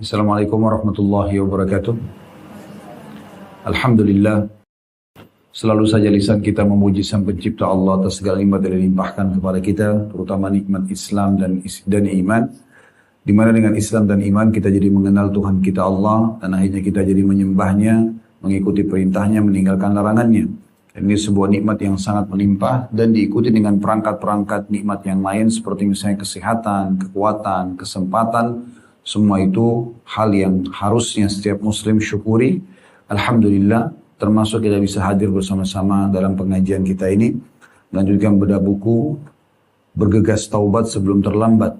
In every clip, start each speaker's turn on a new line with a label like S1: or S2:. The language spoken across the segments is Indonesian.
S1: Assalamualaikum warahmatullahi wabarakatuh. Alhamdulillah, selalu saja lisan kita memuji Sang Pencipta Allah atas segala nikmat yang dilimpahkan kepada kita, terutama nikmat Islam dan iman. Di mana dengan Islam dan iman kita jadi mengenal Tuhan kita Allah, dan akhirnya kita jadi menyembahnya, mengikuti perintahnya, meninggalkan larangannya. Dan ini sebuah nikmat yang sangat melimpah dan diikuti dengan perangkat-perangkat nikmat yang lain seperti misalnya kesehatan, kekuatan, kesempatan. Semua itu hal yang harusnya setiap muslim syukuri. Alhamdulillah, termasuk kita bisa hadir bersama-sama dalam pengajian kita ini. Melanjutkan bedah buku, bergegas taubat sebelum terlambat.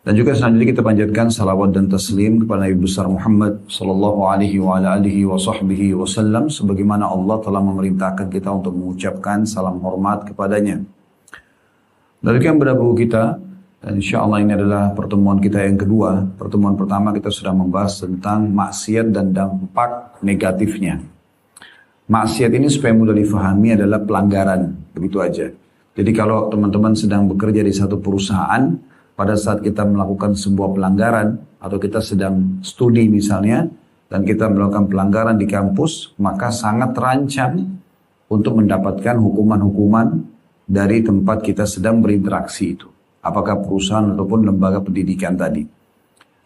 S1: Dan juga selanjutnya kita panjatkan salawat dan taslim kepada Nabi besar Muhammad sallallahu alaihi wa ala alihi wa sahbihi wasallam, sebagaimana Allah telah memerintahkan kita untuk mengucapkan salam hormat kepadanya. Melanjutkan bedah buku kita. Dan insya Allah ini adalah pertemuan kita yang kedua. Pertemuan pertama kita sudah membahas tentang maksiat dan dampak negatifnya. Maksiat ini supaya mudah difahami adalah pelanggaran, begitu aja. Jadi kalau teman-teman sedang bekerja di satu perusahaan, pada saat kita melakukan sebuah pelanggaran, atau kita sedang studi misalnya, dan kita melakukan pelanggaran di kampus, maka sangat terancam untuk mendapatkan hukuman-hukuman dari tempat kita sedang berinteraksi itu. Apakah perusahaan ataupun lembaga pendidikan tadi.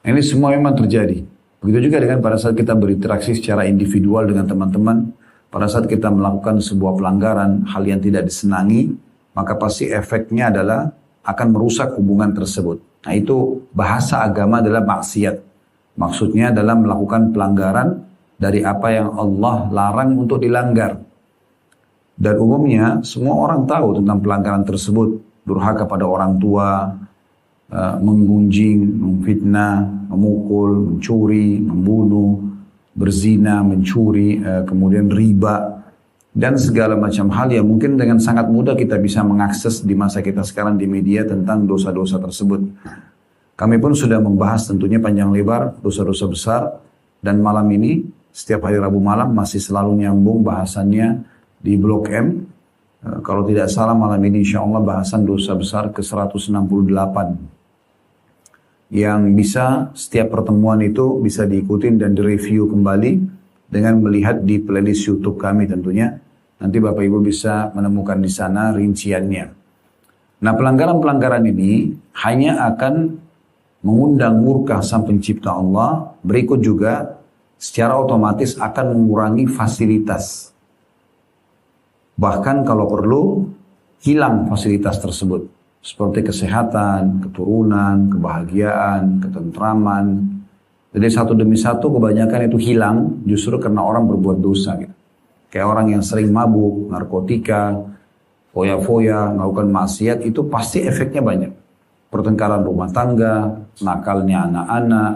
S1: Ini semua memang terjadi. Begitu juga dengan pada saat kita berinteraksi secara individual dengan teman-teman, pada saat kita melakukan sebuah pelanggaran, hal yang tidak disenangi, maka pasti efeknya adalah akan merusak hubungan tersebut. Nah itu bahasa agama adalah maksiat. Maksudnya adalah melakukan pelanggaran dari apa yang Allah larang untuk dilanggar. Dan umumnya semua orang tahu tentang pelanggaran tersebut. Durhaka pada orang tua, menggunjing, memfitnah, memukul, mencuri, membunuh, berzina, mencuri, kemudian riba, dan segala macam hal yang mungkin dengan sangat mudah kita bisa mengakses di masa kita sekarang di media tentang dosa-dosa tersebut. Kami pun sudah membahas tentunya panjang lebar dosa-dosa besar, dan malam ini setiap hari Rabu malam masih selalu nyambung bahasannya di Blok M. Kalau tidak salah malam ini insya Allah bahasan dosa besar ke-168. Yang bisa setiap pertemuan itu bisa diikutin dan direview kembali dengan melihat di playlist YouTube kami tentunya. Nanti Bapak Ibu bisa menemukan di sana rinciannya. Nah pelanggaran-pelanggaran ini hanya akan mengundang murka Sang Pencipta Allah. Berikut juga secara otomatis akan mengurangi fasilitas. Bahkan kalau perlu, hilang fasilitas tersebut. Seperti kesehatan, keturunan, kebahagiaan, ketentraman. Jadi satu demi satu kebanyakan itu hilang justru karena orang berbuat dosa. Gitu. Kayak orang yang sering mabuk, narkotika, foya-foya, melakukan maksiat, itu pasti efeknya banyak. Pertengkaran rumah tangga, nakalnya anak-anak,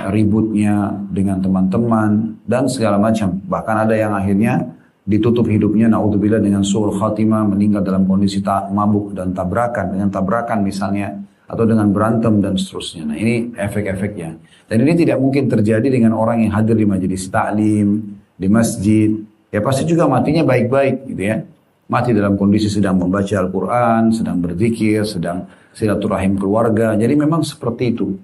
S1: ributnya dengan teman-teman, dan segala macam. Bahkan ada yang akhirnya ditutup hidupnya, na'udzubillah, dengan su'ul khatimah, meninggal dalam kondisi mabuk dan tabrakan, dengan tabrakan misalnya, atau dengan berantem dan seterusnya. Nah ini efek-efeknya. Dan ini tidak mungkin terjadi dengan orang yang hadir di majelis taklim, di masjid. Ya pasti juga matinya baik-baik gitu ya. Mati dalam kondisi sedang membaca Al-Quran, sedang berzikir, sedang silaturahim keluarga. Jadi memang seperti itu.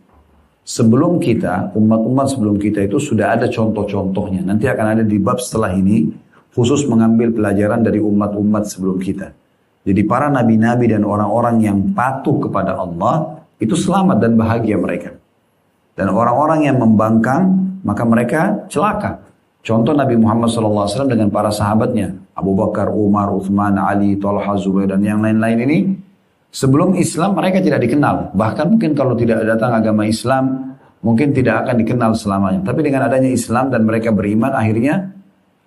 S1: Sebelum kita, umat-umat sebelum kita itu sudah ada contoh-contohnya. Nanti akan ada di bab setelah ini, khusus mengambil pelajaran dari umat-umat sebelum kita. Jadi para nabi-nabi dan orang-orang yang patuh kepada Allah, itu selamat dan bahagia mereka. Dan orang-orang yang membangkang, maka mereka celaka. Contoh Nabi Muhammad SAW dengan para sahabatnya, Abu Bakar, Umar, Uthman, Ali, Talha, Zubair, dan yang lain-lain ini, sebelum Islam mereka tidak dikenal. Bahkan mungkin kalau tidak datang agama Islam, mungkin tidak akan dikenal selamanya. Tapi dengan adanya Islam dan mereka beriman, akhirnya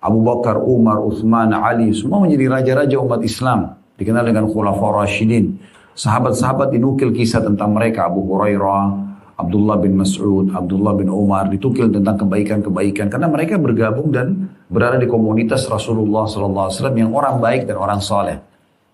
S1: Abu Bakar, Umar, Uthman, Ali, semua menjadi raja-raja umat Islam. Dikenal dengan Khulafaur Rasyidin. Sahabat-sahabat dinukil kisah tentang mereka. Abu Hurairah, Abdullah bin Mas'ud, Abdullah bin Umar. Ditukil tentang kebaikan-kebaikan. Karena mereka bergabung dan berada di komunitas Rasulullah SAW yang orang baik dan orang soleh.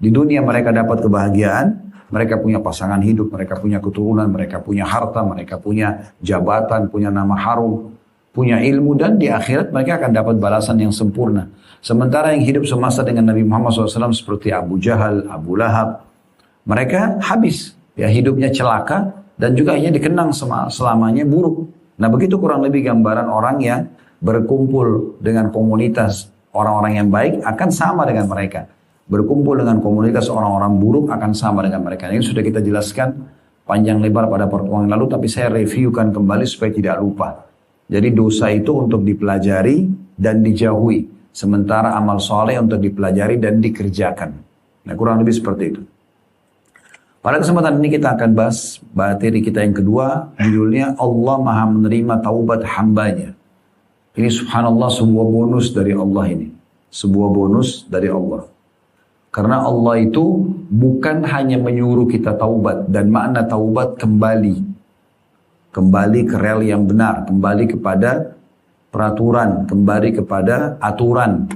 S1: Di dunia mereka dapat kebahagiaan. Mereka punya pasangan hidup, mereka punya keturunan, mereka punya harta, mereka punya jabatan, punya nama harum. Punya ilmu, dan di akhirat mereka akan dapat balasan yang sempurna. Sementara yang hidup semasa dengan Nabi Muhammad SAW seperti Abu Jahal, Abu Lahab, mereka habis. Ya hidupnya celaka dan juga hanya dikenang selamanya buruk. Nah begitu kurang lebih gambaran orang yang berkumpul dengan komunitas orang-orang yang baik akan sama dengan mereka. Berkumpul dengan komunitas orang-orang buruk akan sama dengan mereka. Ini sudah kita jelaskan panjang lebar pada pertemuan yang lalu, tapi saya reviewkan kembali supaya tidak lupa. Jadi dosa itu untuk dipelajari dan dijauhi. Sementara amal soleh untuk dipelajari dan dikerjakan. Nah kurang lebih seperti itu. Pada kesempatan ini kita akan bahas materi kita yang kedua, judulnya Allah Maha Menerima Taubat Hambanya. Ini subhanallah sebuah bonus dari Allah ini. Sebuah bonus dari Allah. Karena Allah itu bukan hanya menyuruh kita taubat, dan makna taubat kembali. Kembali ke rel yang benar, kembali kepada peraturan, kembali kepada aturan.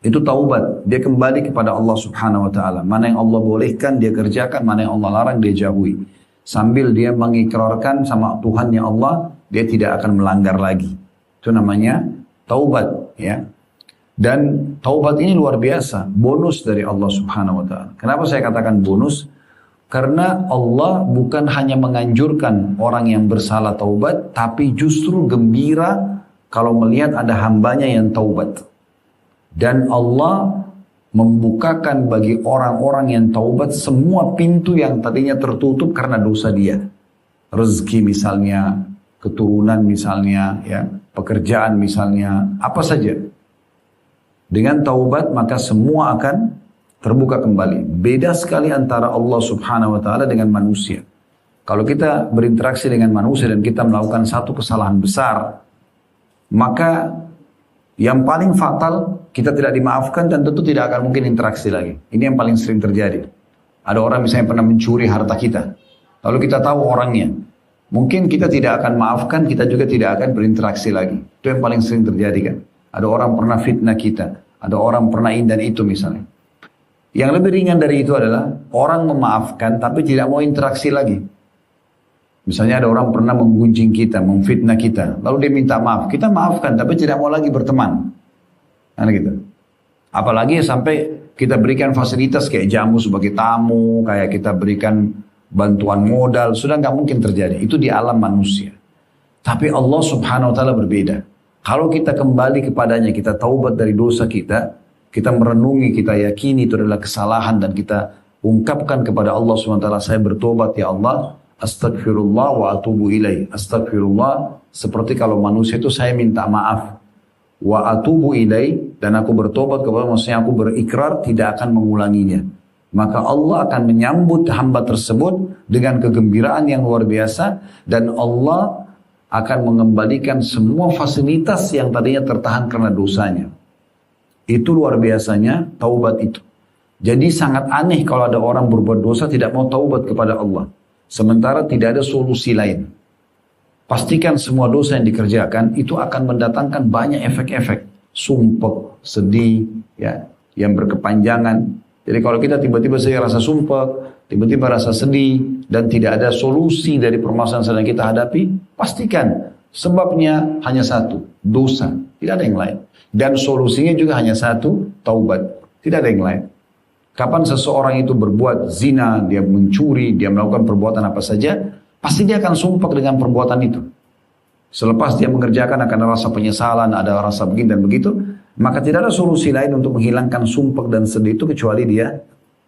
S1: Itu taubat, dia kembali kepada Allah subhanahu wa ta'ala. Mana yang Allah bolehkan dia kerjakan, mana yang Allah larang dia jauhi. Sambil dia mengikrarkan sama Tuhannya Allah, dia tidak akan melanggar lagi. Itu namanya taubat, ya. Dan taubat ini luar biasa, bonus dari Allah subhanahu wa ta'ala. Kenapa saya katakan bonus? Karena Allah bukan hanya menganjurkan orang yang bersalah taubat, tapi justru gembira kalau melihat ada hambanya yang taubat. Dan Allah membukakan bagi orang-orang yang taubat semua pintu yang tadinya tertutup karena dosa dia. Rezeki misalnya, keturunan misalnya, ya, pekerjaan misalnya, apa saja. Dengan taubat maka semua akan terbuka kembali. Beda sekali antara Allah subhanahu wa ta'ala dengan manusia. Kalau kita berinteraksi dengan manusia dan kita melakukan satu kesalahan besar, maka yang paling fatal kita tidak dimaafkan dan tentu tidak akan mungkin interaksi lagi. Ini yang paling sering terjadi. Ada orang misalnya pernah mencuri harta kita. Lalu kita tahu orangnya. Mungkin kita tidak akan maafkan, kita juga tidak akan berinteraksi lagi. Itu yang paling sering terjadi kan. Ada orang pernah fitnah kita. Ada orang pernah ini dan itu misalnya. Yang lebih ringan dari itu adalah orang memaafkan tapi tidak mau interaksi lagi. Misalnya ada orang pernah menggunjing kita, memfitnah kita. Lalu dia minta maaf. Kita maafkan tapi tidak mau lagi berteman. Nah gitu. Apalagi sampai kita berikan fasilitas kayak jamu sebagai tamu, kayak kita berikan bantuan modal, sudah nggak mungkin terjadi. Itu di alam manusia. Tapi Allah subhanahu wa ta'ala berbeda. Kalau kita kembali kepadanya, kita taubat dari dosa kita, kita merenungi, kita yakini itu adalah kesalahan dan kita ungkapkan kepada Allah subhanahu wa ta'ala, saya bertobat ya Allah, astagfirullah wa atubu ilaih. Astagfirullah seperti kalau manusia itu saya minta maaf. Wa atubu ilaih, dan aku bertobat kepada, maksudnya aku berikrar tidak akan mengulanginya. Maka Allah akan menyambut hamba tersebut dengan kegembiraan yang luar biasa, dan Allah akan mengembalikan semua fasilitas yang tadinya tertahan karena dosanya. Itu luar biasanya taubat itu. Jadi sangat aneh kalau ada orang berbuat dosa tidak mau taubat kepada Allah. Sementara tidak ada solusi lain. Pastikan semua dosa yang dikerjakan itu akan mendatangkan banyak efek-efek. Sumpek, sedih, ya, yang berkepanjangan. Jadi kalau kita tiba-tiba saya rasa sumpek, tiba-tiba rasa sedih, dan tidak ada solusi dari permasalahan sedang kita hadapi, pastikan sebabnya hanya satu, dosa. Tidak ada yang lain. Dan solusinya juga hanya satu, taubat. Tidak ada yang lain. Kapan seseorang itu berbuat zina, dia mencuri, dia melakukan perbuatan apa saja, pasti dia akan sumpah dengan perbuatan itu. Selepas dia mengerjakan akan ada rasa penyesalan, ada rasa begini dan begitu, maka tidak ada solusi lain untuk menghilangkan sumpah dan sedih itu kecuali dia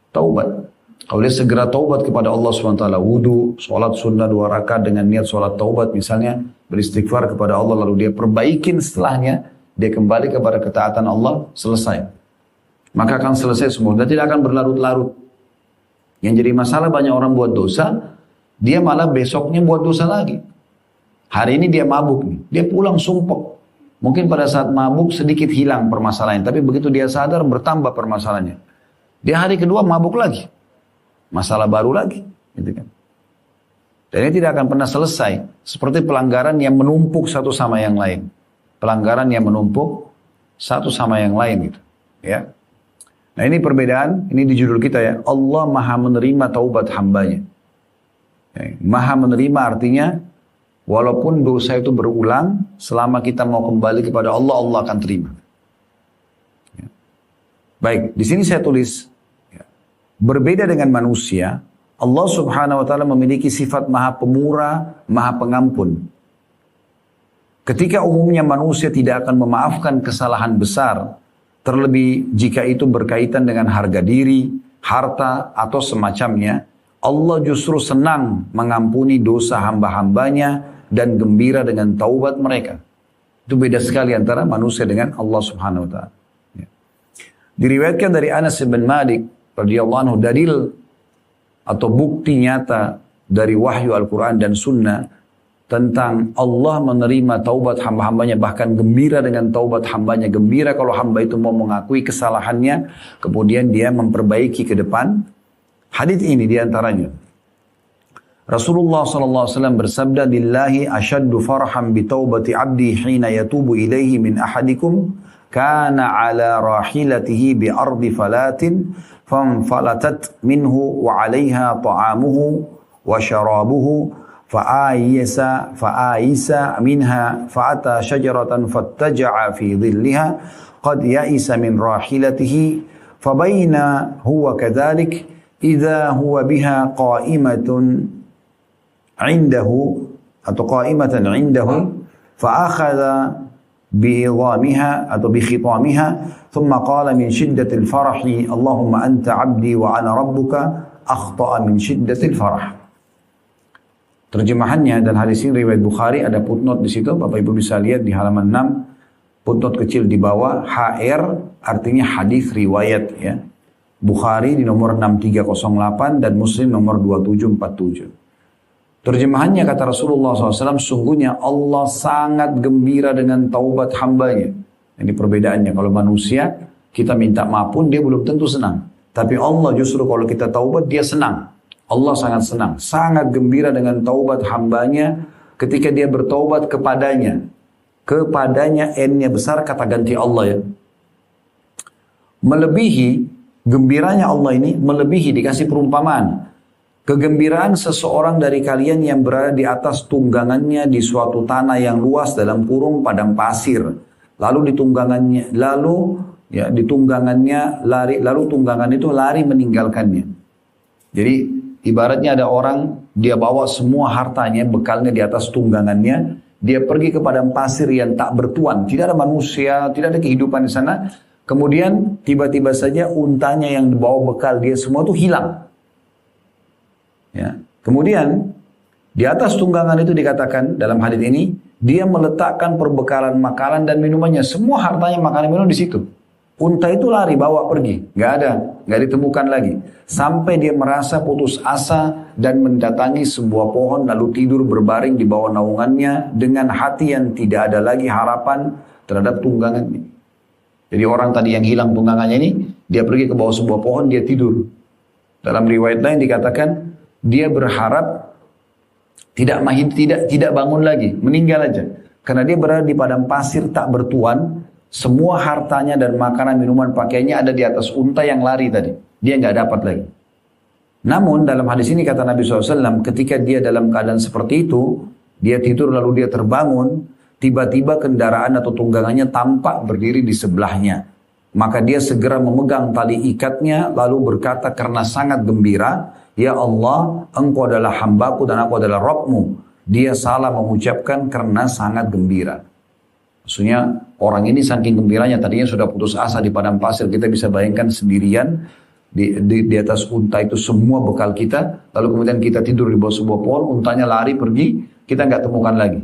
S1: taubat. Kalau dia segera taubat kepada Allah SWT, wudu, sholat sunnah 2 rakaat dengan niat sholat taubat misalnya, beristighfar kepada Allah lalu dia perbaikin setelahnya, dia kembali kepada ketaatan Allah, selesai. Maka akan selesai semua dan tidak akan berlarut-larut. Yang jadi masalah banyak orang buat dosa, dia malah besoknya buat dosa lagi. Hari ini dia mabuk nih, dia pulang sumpek. Mungkin pada saat mabuk sedikit hilang permasalahannya, tapi begitu dia sadar bertambah permasalahannya. Dia hari kedua mabuk lagi, masalah baru lagi, gitu kan. Dan ini tidak akan pernah selesai, seperti pelanggaran yang menumpuk satu sama yang lain. Pelanggaran yang menumpuk satu sama yang lain gitu, ya. Nah ini perbedaan, ini di judul kita ya, Allah Maha Menerima Taubat Hambanya. Ya, Maha menerima artinya walaupun dosa itu berulang, selama kita mau kembali kepada Allah, Allah akan terima. Ya. Baik, di sini saya tulis, ya, berbeda dengan manusia, Allah subhanahu wa ta'ala memiliki sifat maha pemurah, maha pengampun. Ketika umumnya manusia tidak akan memaafkan kesalahan besar, terlebih jika itu berkaitan dengan harga diri, harta, atau semacamnya, Allah justru senang mengampuni dosa hamba-hambanya dan gembira dengan taubat mereka. Itu beda sekali antara manusia dengan Allah Subhanahu wa taala. Ya. Diriwayatkan dari Anas bin Malik radhiyallahu anhu, dalil atau bukti nyata dari wahyu Al-Quran dan Sunnah tentang Allah menerima taubat hamba-hambanya, bahkan gembira dengan taubat hambanya, gembira kalau hamba itu mau mengakui kesalahannya, kemudian dia memperbaiki ke depan. Hadits ini diantaranya. Rasulullah SAW bersabda, "Lillahi ashaddu farham bi taubati abdi hina yatubu ilaihi min ahadikum, kana ala rahilatihi bi ardi falatin, fanfalatat minhu wa alaiha ta'amuhu wa syarabuhu, فآيس منها فأتى شجرة فاتجع في ظلها قد يئس من راحلته فبين هو كذلك إذا هو بها قائمة عنده فأخذ بعظامها أو بخطامها ثم قال من شدة الفرح اللهم أنت عبدي وأنا ربك أخطأ من شدة الفرح." Terjemahannya dan hadis ini riwayat Bukhari, ada footnote di situ, Bapak Ibu bisa lihat di halaman 6, footnote kecil di bawah, HR artinya hadis riwayat ya. Bukhari di nomor 6308 dan Muslim nomor 2747. Terjemahannya kata Rasulullah SAW, sungguhnya Allah sangat gembira dengan taubat hambanya. Ini perbedaannya, kalau manusia kita minta maaf pun dia belum tentu senang. Tapi Allah justru kalau kita taubat dia senang. Allah sangat senang, sangat gembira dengan taubat hambanya ketika dia bertaubat kepadanya. Kepadanya N-nya besar, kata ganti Allah ya. Melebihi, gembiranya Allah ini melebihi, dikasih perumpamaan. Kegembiraan seseorang dari kalian yang berada di atas tunggangannya di suatu tanah yang luas dalam kurung padang pasir. Lalu tunggangan itu lari meninggalkannya. Jadi ibaratnya ada orang, dia bawa semua hartanya, bekalnya di atas tunggangannya, dia pergi ke padang pasir yang tak bertuan, tidak ada manusia, tidak ada kehidupan di sana. Kemudian tiba-tiba saja untanya yang dibawa bekal dia semua itu hilang. Ya. Kemudian di atas tunggangan itu dikatakan dalam hadis ini, dia meletakkan perbekalan makanan dan minumannya, semua hartanya makanan minum di situ. Unta itu lari, bawa pergi. Nggak ditemukan lagi. Sampai dia merasa putus asa dan mendatangi sebuah pohon lalu tidur berbaring di bawah naungannya dengan hati yang tidak ada lagi harapan terhadap tunggangannya. Jadi orang tadi yang hilang tunggangannya ini, dia pergi ke bawah sebuah pohon, dia tidur. Dalam riwayat lain dikatakan, dia berharap tidak bangun lagi, meninggal aja. Karena dia berada di padang pasir tak bertuan, semua hartanya dan makanan, minuman, pakaiannya ada di atas unta yang lari tadi. Dia nggak dapat lagi. Namun dalam hadis ini kata Nabi SAW, ketika dia dalam keadaan seperti itu, dia tidur lalu dia terbangun, tiba-tiba kendaraan atau tunggangannya tampak berdiri di sebelahnya. Maka dia segera memegang tali ikatnya lalu berkata karena sangat gembira, "Ya Allah, Engkau adalah hambaku dan aku adalah Rabbmu." Dia salah mengucapkan karena sangat gembira. Maksudnya orang ini saking gembiranya, tadinya sudah putus asa di padang pasir, kita bisa bayangkan sendirian di atas unta itu semua bekal kita, lalu kemudian kita tidur di bawah sebuah pohon, untanya lari pergi, kita nggak temukan lagi.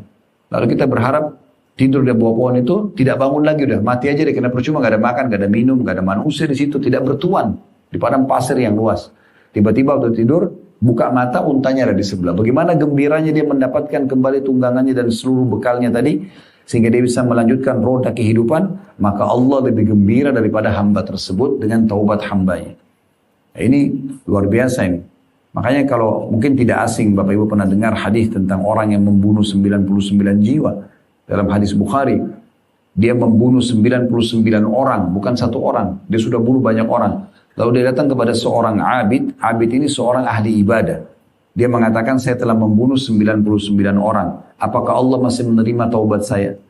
S1: Lalu kita berharap tidur di bawah pohon itu tidak bangun lagi, udah mati aja deh, karena percuma, nggak ada makan, nggak ada minum, nggak ada manusia di situ, tidak bertuan di padang pasir yang luas. Tiba-tiba waktu tidur, buka mata, untanya ada di sebelah. Bagaimana gembiranya dia mendapatkan kembali tunggangannya dan seluruh bekalnya tadi, sehingga dia bisa melanjutkan roda kehidupan, maka Allah lebih gembira daripada hamba tersebut dengan taubat hambanya. Ini luar biasa ini. Makanya kalau mungkin tidak asing, Bapak Ibu pernah dengar hadis tentang orang yang membunuh 99 jiwa. Dalam hadis Bukhari, dia membunuh 99 orang, bukan satu orang. Dia sudah bunuh banyak orang. Lalu dia datang kepada seorang abid. Abid ini seorang ahli ibadah. Dia mengatakan, saya telah membunuh 99 orang. Apakah Allah masih menerima taubat saya?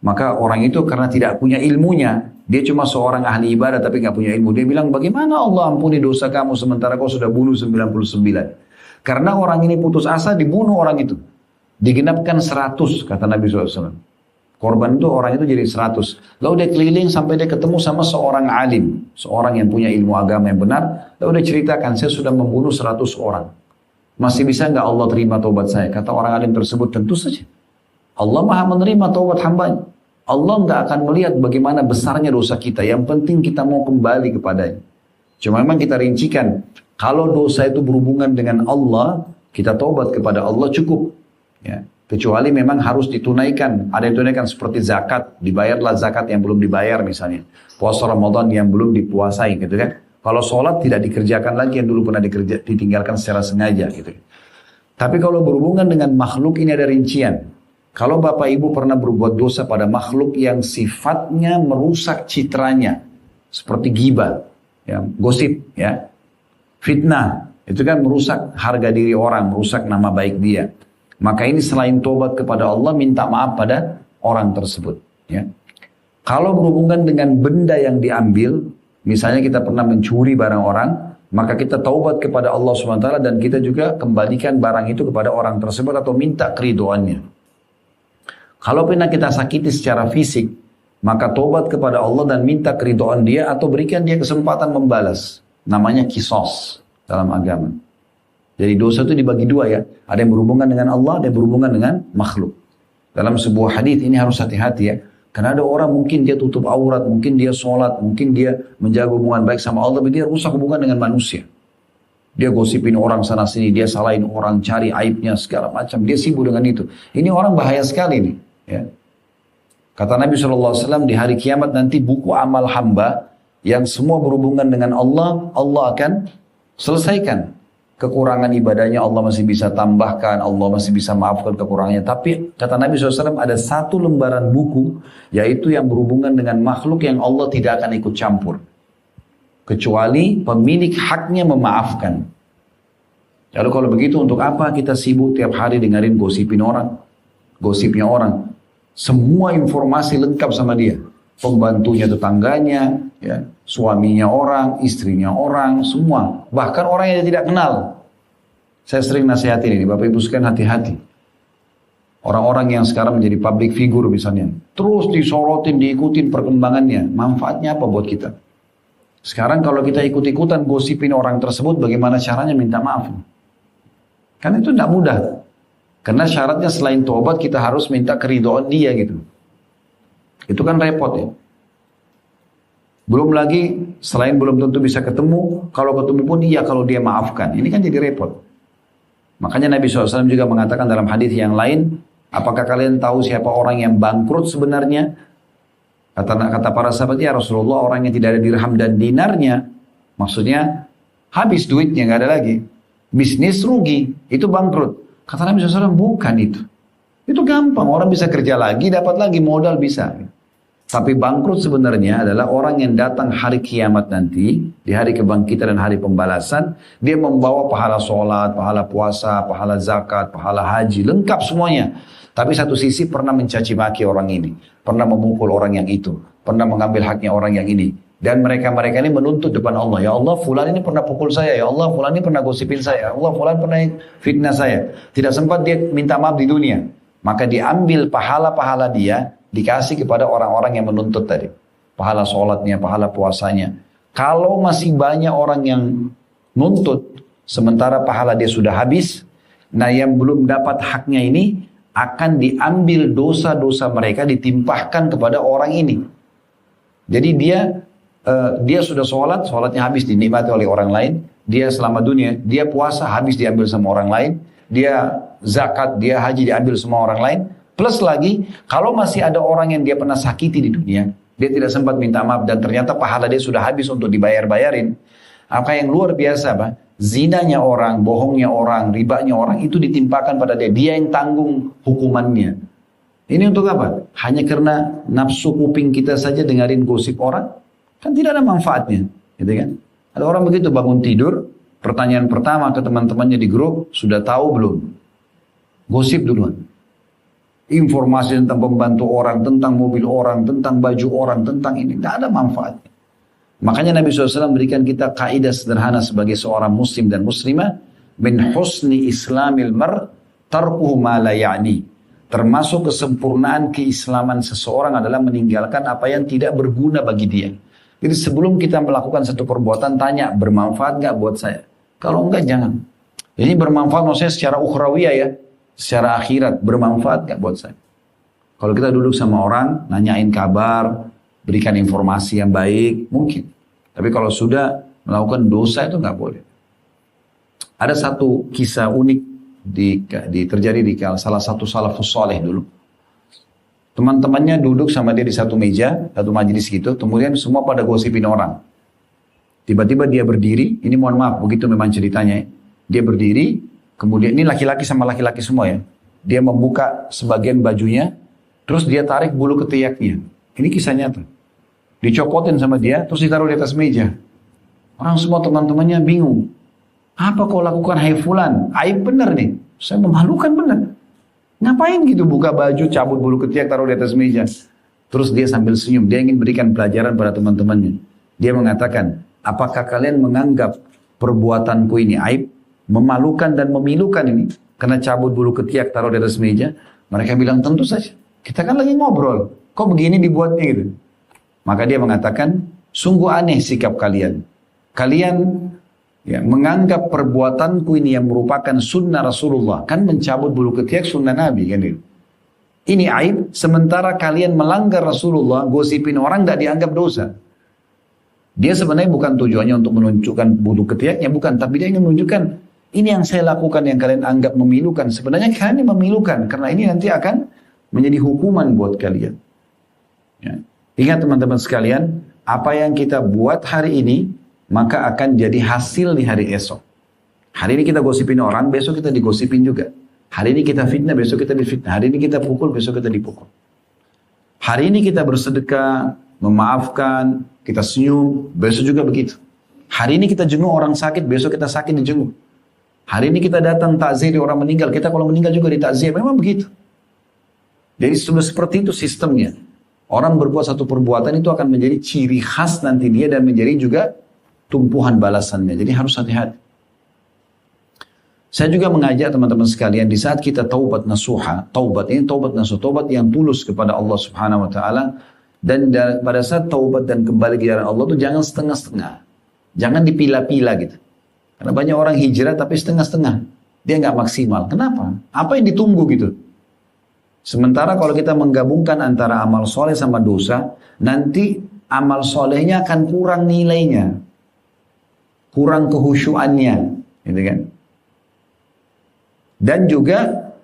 S1: Maka orang itu karena tidak punya ilmunya, dia cuma seorang ahli ibadah tapi nggak punya ilmu. Dia bilang, bagaimana Allah ampuni dosa kamu sementara kau sudah bunuh 99? Karena orang ini putus asa, dibunuh orang itu. Digenapkan 100, kata Nabi SAW. Korban itu orang itu jadi 100. Lalu dia keliling sampai dia ketemu sama seorang alim. Seorang yang punya ilmu agama yang benar. Lalu dia ceritakan, saya sudah membunuh 100 orang. Masih bisa nggak Allah terima taubat saya? Kata orang alim tersebut, tentu saja. Allah maha menerima taubat hambanya. Allah nggak akan melihat bagaimana besarnya dosa kita. Yang penting kita mau kembali kepadanya. Cuma memang kita rincikan. Kalau dosa itu berhubungan dengan Allah, kita taubat kepada Allah cukup. Ya. Kecuali memang harus ditunaikan. Ada yang ditunaikan seperti zakat. Dibayarlah zakat yang belum dibayar misalnya. Puasa Ramadan yang belum dipuasai gitu kan. Kalau sholat tidak dikerjakan lagi yang dulu pernah ditinggalkan secara sengaja gitu. Tapi kalau berhubungan dengan makhluk ini ada rincian. Kalau Bapak Ibu pernah berbuat dosa pada makhluk yang sifatnya merusak citranya. Seperti ghibah, ya, gosip, ya, fitnah. Itu kan merusak harga diri orang, merusak nama baik dia. Maka ini selain tobat kepada Allah, minta maaf pada orang tersebut. Ya. Kalau berhubungan dengan benda yang diambil, misalnya kita pernah mencuri barang orang, maka kita taubat kepada Allah SWT dan kita juga kembalikan barang itu kepada orang tersebut atau minta keridoannya. Kalau pernah kita sakiti secara fisik, maka taubat kepada Allah dan minta keridoan dia atau berikan dia kesempatan membalas. Namanya kisos dalam agama. Jadi dosa itu dibagi dua ya. Ada yang berhubungan dengan Allah, ada yang berhubungan dengan makhluk. Dalam sebuah hadis ini harus hati-hati ya. Karena ada orang mungkin dia tutup aurat, mungkin dia sholat, mungkin dia menjaga hubungan baik sama Allah, tapi dia rusak hubungan dengan manusia. Dia gosipin orang sana sini, dia salahin orang, cari aibnya segala macam. Dia sibuk dengan itu. Ini orang bahaya sekali nih. Ya. Kata Nabi SAW di hari kiamat nanti buku amal hamba yang semua berhubungan dengan Allah, Allah akan selesaikan. Kekurangan ibadahnya Allah masih bisa tambahkan, Allah masih bisa maafkan kekurangannya. Tapi kata Nabi SAW ada satu lembaran buku, yaitu yang berhubungan dengan makhluk yang Allah tidak akan ikut campur. Kecuali pemilik haknya memaafkan. Lalu kalau begitu untuk apa kita sibuk tiap hari dengerin gosipin orang? Gosipnya orang. Semua informasi lengkap sama dia. Pembantunya tetangganya, ya, suaminya orang, istrinya orang, semua. Bahkan orang yang dia tidak kenal. Saya sering nasihatin ini, Bapak Ibu sekalian hati-hati. Orang-orang yang sekarang menjadi public figure misalnya. Terus disorotin, diikutin perkembangannya. Manfaatnya apa buat kita? Sekarang kalau kita ikut-ikutan gosipin orang tersebut, bagaimana caranya minta maaf? Karena itu tidak mudah. Karena syaratnya selain taubat kita harus minta keridhaan dia gitu. Itu kan repot ya. Belum lagi, selain belum tentu bisa ketemu, kalau ketemu pun iya kalau dia maafkan. Ini kan jadi repot. Makanya Nabi SAW juga mengatakan dalam hadis yang lain, apakah kalian tahu siapa orang yang bangkrut sebenarnya? Kata para sahabat, ya Rasulullah, orang yang tidak ada dirham dan dinarnya, maksudnya habis duitnya, nggak ada lagi. Bisnis rugi, itu bangkrut. Kata Nabi SAW, bukan itu. Itu gampang, orang bisa kerja lagi, dapat lagi modal bisa. Tapi bangkrut sebenarnya adalah orang yang datang hari kiamat nanti, di hari kebangkitan dan hari pembalasan, dia membawa pahala sholat, pahala puasa, pahala zakat, pahala haji, lengkap semuanya. Tapi satu sisi pernah mencaci maki orang ini, pernah memukul orang yang itu, pernah mengambil haknya orang yang ini. Dan mereka-mereka ini menuntut depan Allah, ya Allah fulan ini pernah pukul saya, ya Allah fulan ini pernah gosipin saya, ya Allah fulan pernah fitnah saya. Tidak sempat dia minta maaf di dunia. Maka diambil pahala-pahala dia, dikasih kepada orang-orang yang menuntut tadi. Pahala sholatnya, pahala puasanya. Kalau masih banyak orang yang nuntut, sementara pahala dia sudah habis, nah yang belum dapat haknya ini, akan diambil dosa-dosa mereka, ditimpahkan kepada orang ini. Jadi dia sudah sholat, sholatnya habis dinikmati oleh orang lain. Dia selama dunia, dia puasa habis diambil sama orang lain. Dia zakat, dia haji diambil semua orang lain. Plus lagi, kalau masih ada orang yang dia pernah sakiti di dunia, dia tidak sempat minta maaf dan ternyata pahala dia sudah habis untuk dibayar-bayarin. Apa yang luar biasa, Pak? Zinanya orang, bohongnya orang, ribanya orang, itu ditimpakan pada dia. Dia yang tanggung hukumannya. Ini untuk apa? Hanya karena nafsu kuping kita saja dengerin gosip orang, kan tidak ada manfaatnya. Gitu kan? Ada orang begitu bangun tidur, pertanyaan pertama ke teman-temannya di grup, sudah tahu belum? Gosip duluan. Informasi tentang pembantu orang, tentang mobil orang, tentang baju orang, tentang ini. Tidak ada manfaatnya. Makanya Nabi SAW berikan kita kaidah sederhana sebagai seorang muslim dan muslimah. Min husni islamil mar tarkuhu ma la ya'ni. Termasuk kesempurnaan keislaman seseorang adalah meninggalkan apa yang tidak berguna bagi dia. Jadi sebelum kita melakukan satu perbuatan, tanya, bermanfaat nggak buat saya? Kalau enggak, jangan. Ini bermanfaat maksudnya secara ukhrawiyah ya, secara akhirat, bermanfaat nggak buat saya? Kalau kita duduk sama orang, nanyain kabar, berikan informasi yang baik, mungkin. Tapi kalau sudah melakukan dosa itu nggak boleh. Ada satu kisah unik terjadi di salah satu salafus saleh dulu. Teman-temannya duduk sama dia di satu meja, satu majelis gitu, kemudian semua pada gosipin orang. Tiba-tiba dia berdiri, ini mohon maaf, begitu memang ceritanya. Dia berdiri, kemudian ini laki-laki sama laki-laki semua ya. Dia membuka sebagian bajunya, terus dia tarik bulu ketiaknya. Ini kisah nyata. Dicopotin sama dia, terus ditaruh di atas meja. Orang semua teman-temannya bingung. Apa kau lakukan, hai fulan? Aib benar nih, saya memalukan benar. Ngapain gitu buka baju, cabut bulu ketiak, taruh di atas meja. Terus dia sambil senyum, dia ingin berikan pelajaran pada teman-temannya. Dia mengatakan, apakah kalian menganggap perbuatanku ini aib, memalukan dan memilukan ini? Karena cabut bulu ketiak, taruh di atas meja. Mereka bilang, tentu saja. Kita kan lagi ngobrol. Kok begini dibuatnya gitu? Maka dia mengatakan, sungguh aneh sikap kalian. Kalian ya, menganggap perbuatanku ini yang merupakan sunnah Rasulullah. Kan mencabut bulu ketiak sunnah Nabi kan itu. Ini aib, sementara kalian melanggar Rasulullah, gosipin orang tidak dianggap dosa. Dia sebenarnya bukan tujuannya untuk menunjukkan bulu ketiaknya, bukan. Tapi dia ingin menunjukkan, ini yang saya lakukan yang kalian anggap memilukan. Sebenarnya kalian memilukan, karena ini nanti akan menjadi hukuman buat kalian. Ya. Ingat teman-teman sekalian, apa yang kita buat hari ini, maka akan jadi hasil di hari esok. Hari ini kita gosipin orang, besok kita digosipin juga. Hari ini kita fitnah, besok kita difitnah. Hari ini kita pukul, besok kita dipukul. Hari ini kita bersedekah, memaafkan, kita senyum, besok juga begitu. Hari ini kita jenguk orang sakit, besok kita sakit dijenguk. Hari ini kita datang takziah orang meninggal, kita kalau meninggal juga ditakziah, memang begitu. Jadi sudah seperti itu sistemnya. Orang berbuat satu perbuatan itu akan menjadi ciri khas nanti dia dan menjadi juga tumpuhan balasannya. Jadi harus hati-hati. Saya juga mengajak teman-teman sekalian di saat kita taubat nasuha, taubat ini taubat nasuha, taubat yang tulus kepada Allah Subhanahu wa taala, dan pada saat taubat dan kembali ke jalan Allah itu jangan setengah-setengah. Jangan dipilah-pilah gitu. Karena banyak orang hijrah tapi setengah-setengah. Dia nggak maksimal. Kenapa? Apa yang ditunggu gitu? Sementara kalau kita menggabungkan antara amal soleh sama dosa, nanti amal solehnya akan kurang nilainya, kurang kehusyuannya, gitu kan? Dan juga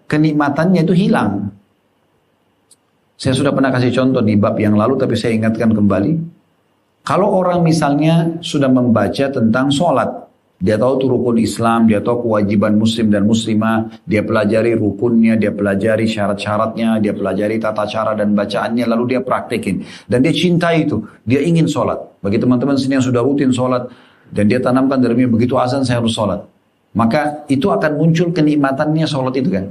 S1: kenikmatannya itu hilang. Saya sudah pernah kasih contoh di bab yang lalu, tapi saya ingatkan kembali. Kalau orang misalnya sudah membaca tentang sholat, dia tahu itu rukun Islam, dia tahu kewajiban muslim dan muslimah, dia pelajari rukunnya, dia pelajari syarat-syaratnya, dia pelajari tata cara dan bacaannya, lalu dia praktekin. Dan dia cintai itu, dia ingin sholat. Bagi teman-teman sini yang sudah rutin sholat, dan dia tanamkan dalamnya begitu azan saya harus sholat. Maka itu akan muncul kenikmatannya sholat itu kan.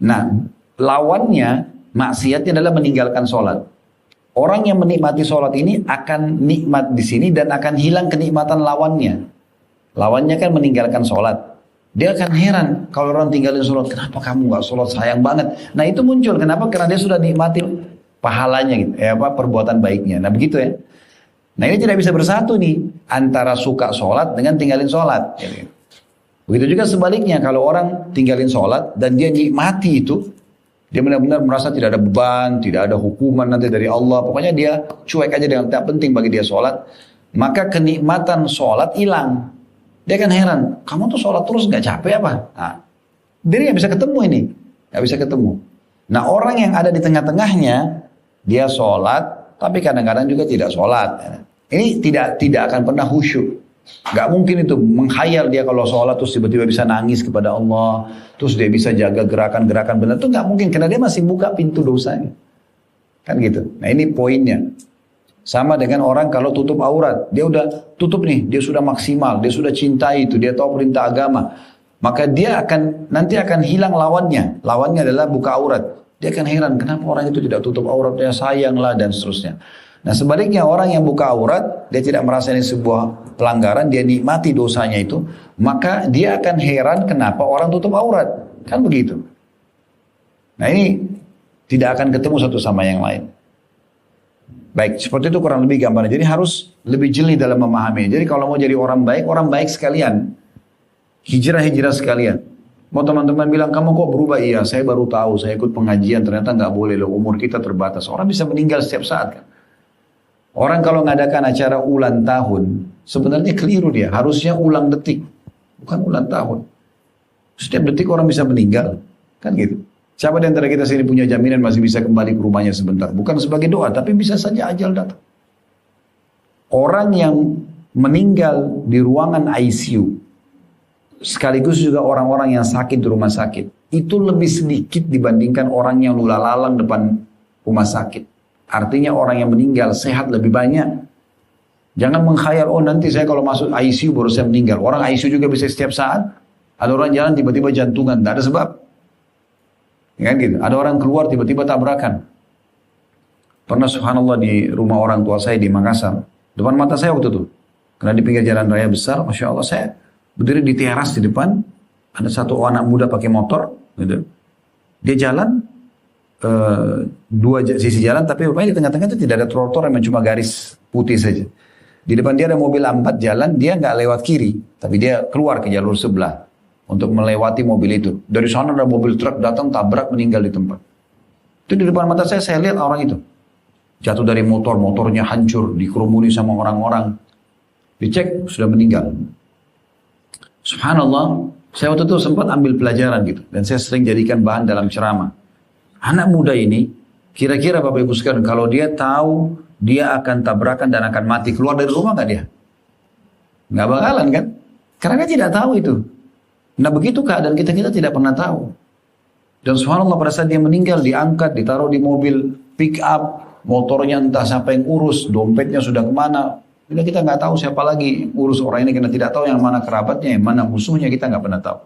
S1: Nah, lawannya, maksiatnya adalah meninggalkan sholat. Orang yang menikmati sholat ini akan nikmat di sini dan akan hilang kenikmatan lawannya. Lawannya kan meninggalkan sholat. Dia akan heran kalau orang tinggalin sholat. Kenapa kamu gak sholat, sayang banget. Nah itu muncul. Kenapa? Karena dia sudah nikmati pahalanya gitu. Perbuatan baiknya. Nah begitu ya. Nah ini tidak bisa bersatu nih. Antara suka sholat dengan tinggalin sholat. Begitu juga sebaliknya. Kalau orang tinggalin sholat dan dia nikmati itu. Dia benar-benar merasa tidak ada beban. Tidak ada hukuman nanti dari Allah. Pokoknya dia cuek aja dengan tak penting bagi dia sholat. Maka kenikmatan sholat hilang. Dia kan heran, kamu tuh sholat terus gak capek apa? Nah, dia gak bisa ketemu ini, gak bisa ketemu. Nah orang yang ada di tengah-tengahnya, dia sholat, tapi kadang-kadang juga tidak sholat. Ini tidak akan pernah khusyuk. Gak mungkin itu menghayal dia kalau sholat terus tiba-tiba bisa nangis kepada Allah, terus dia bisa jaga gerakan-gerakan benar. Itu gak mungkin, karena dia masih buka pintu dosanya. Kan gitu. Nah ini poinnya. Sama dengan orang kalau tutup aurat, dia udah tutup nih, dia sudah maksimal, dia sudah cintai itu, dia tahu perintah agama. Maka dia nanti akan hilang lawannya. Lawannya adalah buka aurat. Dia akan heran, kenapa orang itu tidak tutup auratnya, sayanglah dan seterusnya. Nah sebaliknya orang yang buka aurat, dia tidak merasa ini sebuah pelanggaran, dia nikmati dosanya itu, maka dia akan heran kenapa orang tutup aurat. Kan begitu. Nah ini tidak akan ketemu satu sama yang lain. Baik, seperti itu kurang lebih gambarnya. Jadi harus lebih jeli dalam memahami. Jadi kalau mau jadi orang baik sekalian. Hijrah sekalian. Mau teman-teman bilang, kamu kok berubah? Iya, saya baru tahu, saya ikut pengajian, ternyata nggak boleh loh, umur kita terbatas. Orang bisa meninggal setiap saat kan. Orang kalau ngadakan acara ulang tahun, sebenarnya keliru dia. Harusnya ulang detik, bukan ulang tahun. Setiap detik orang bisa meninggal, kan gitu. Siapa di antara kita sini punya jaminan masih bisa kembali ke rumahnya sebentar? Bukan sebagai doa, tapi bisa saja ajal datang. Orang yang meninggal di ruangan ICU, sekaligus juga orang-orang yang sakit di rumah sakit, itu lebih sedikit dibandingkan orang yang lula-lalang depan rumah sakit. Artinya orang yang meninggal sehat lebih banyak. Jangan mengkhayal, oh nanti saya kalau masuk ICU baru saya meninggal. Orang ICU juga bisa setiap saat. Ada orang jalan tiba-tiba jantungan, tidak ada sebab. Ya, gitu. Ada orang keluar tiba-tiba tabrakan. Pernah subhanallah di rumah orang tua saya di Makassar, depan mata saya waktu itu, karena di pinggir jalan raya besar, masya Allah saya berdiri di teras di depan, ada satu anak muda pakai motor, gitu. Dia jalan dua sisi jalan, tapi rupanya di tengah-tengah itu tidak ada trotoar, yang cuma garis putih saja. Di depan dia ada mobil A4 jalan, dia nggak lewat kiri, tapi dia keluar ke jalur sebelah untuk melewati mobil itu. Dari sana ada mobil truk datang tabrak meninggal di tempat. Itu di depan mata saya lihat orang itu. Jatuh dari motor, motornya hancur, dikerumuni sama orang-orang. Dicek, sudah meninggal. Subhanallah, saya waktu itu sempat ambil pelajaran gitu. Dan saya sering jadikan bahan dalam ceramah. Anak muda ini, kira-kira Bapak Ibu sekalian, kalau dia tahu dia akan tabrakan dan akan mati, keluar dari rumah nggak dia? Nggak bakalan kan? Karena dia tidak tahu itu. Nah begitu keadaan kita tidak pernah tahu. Dan subhanallah pada saat dia meninggal, diangkat, ditaruh di mobil pick up, motornya entah siapa yang urus, dompetnya sudah kemana. Kita nggak tahu siapa lagi urus orang ini, karena tidak tahu yang mana kerabatnya, yang mana musuhnya, kita nggak pernah tahu.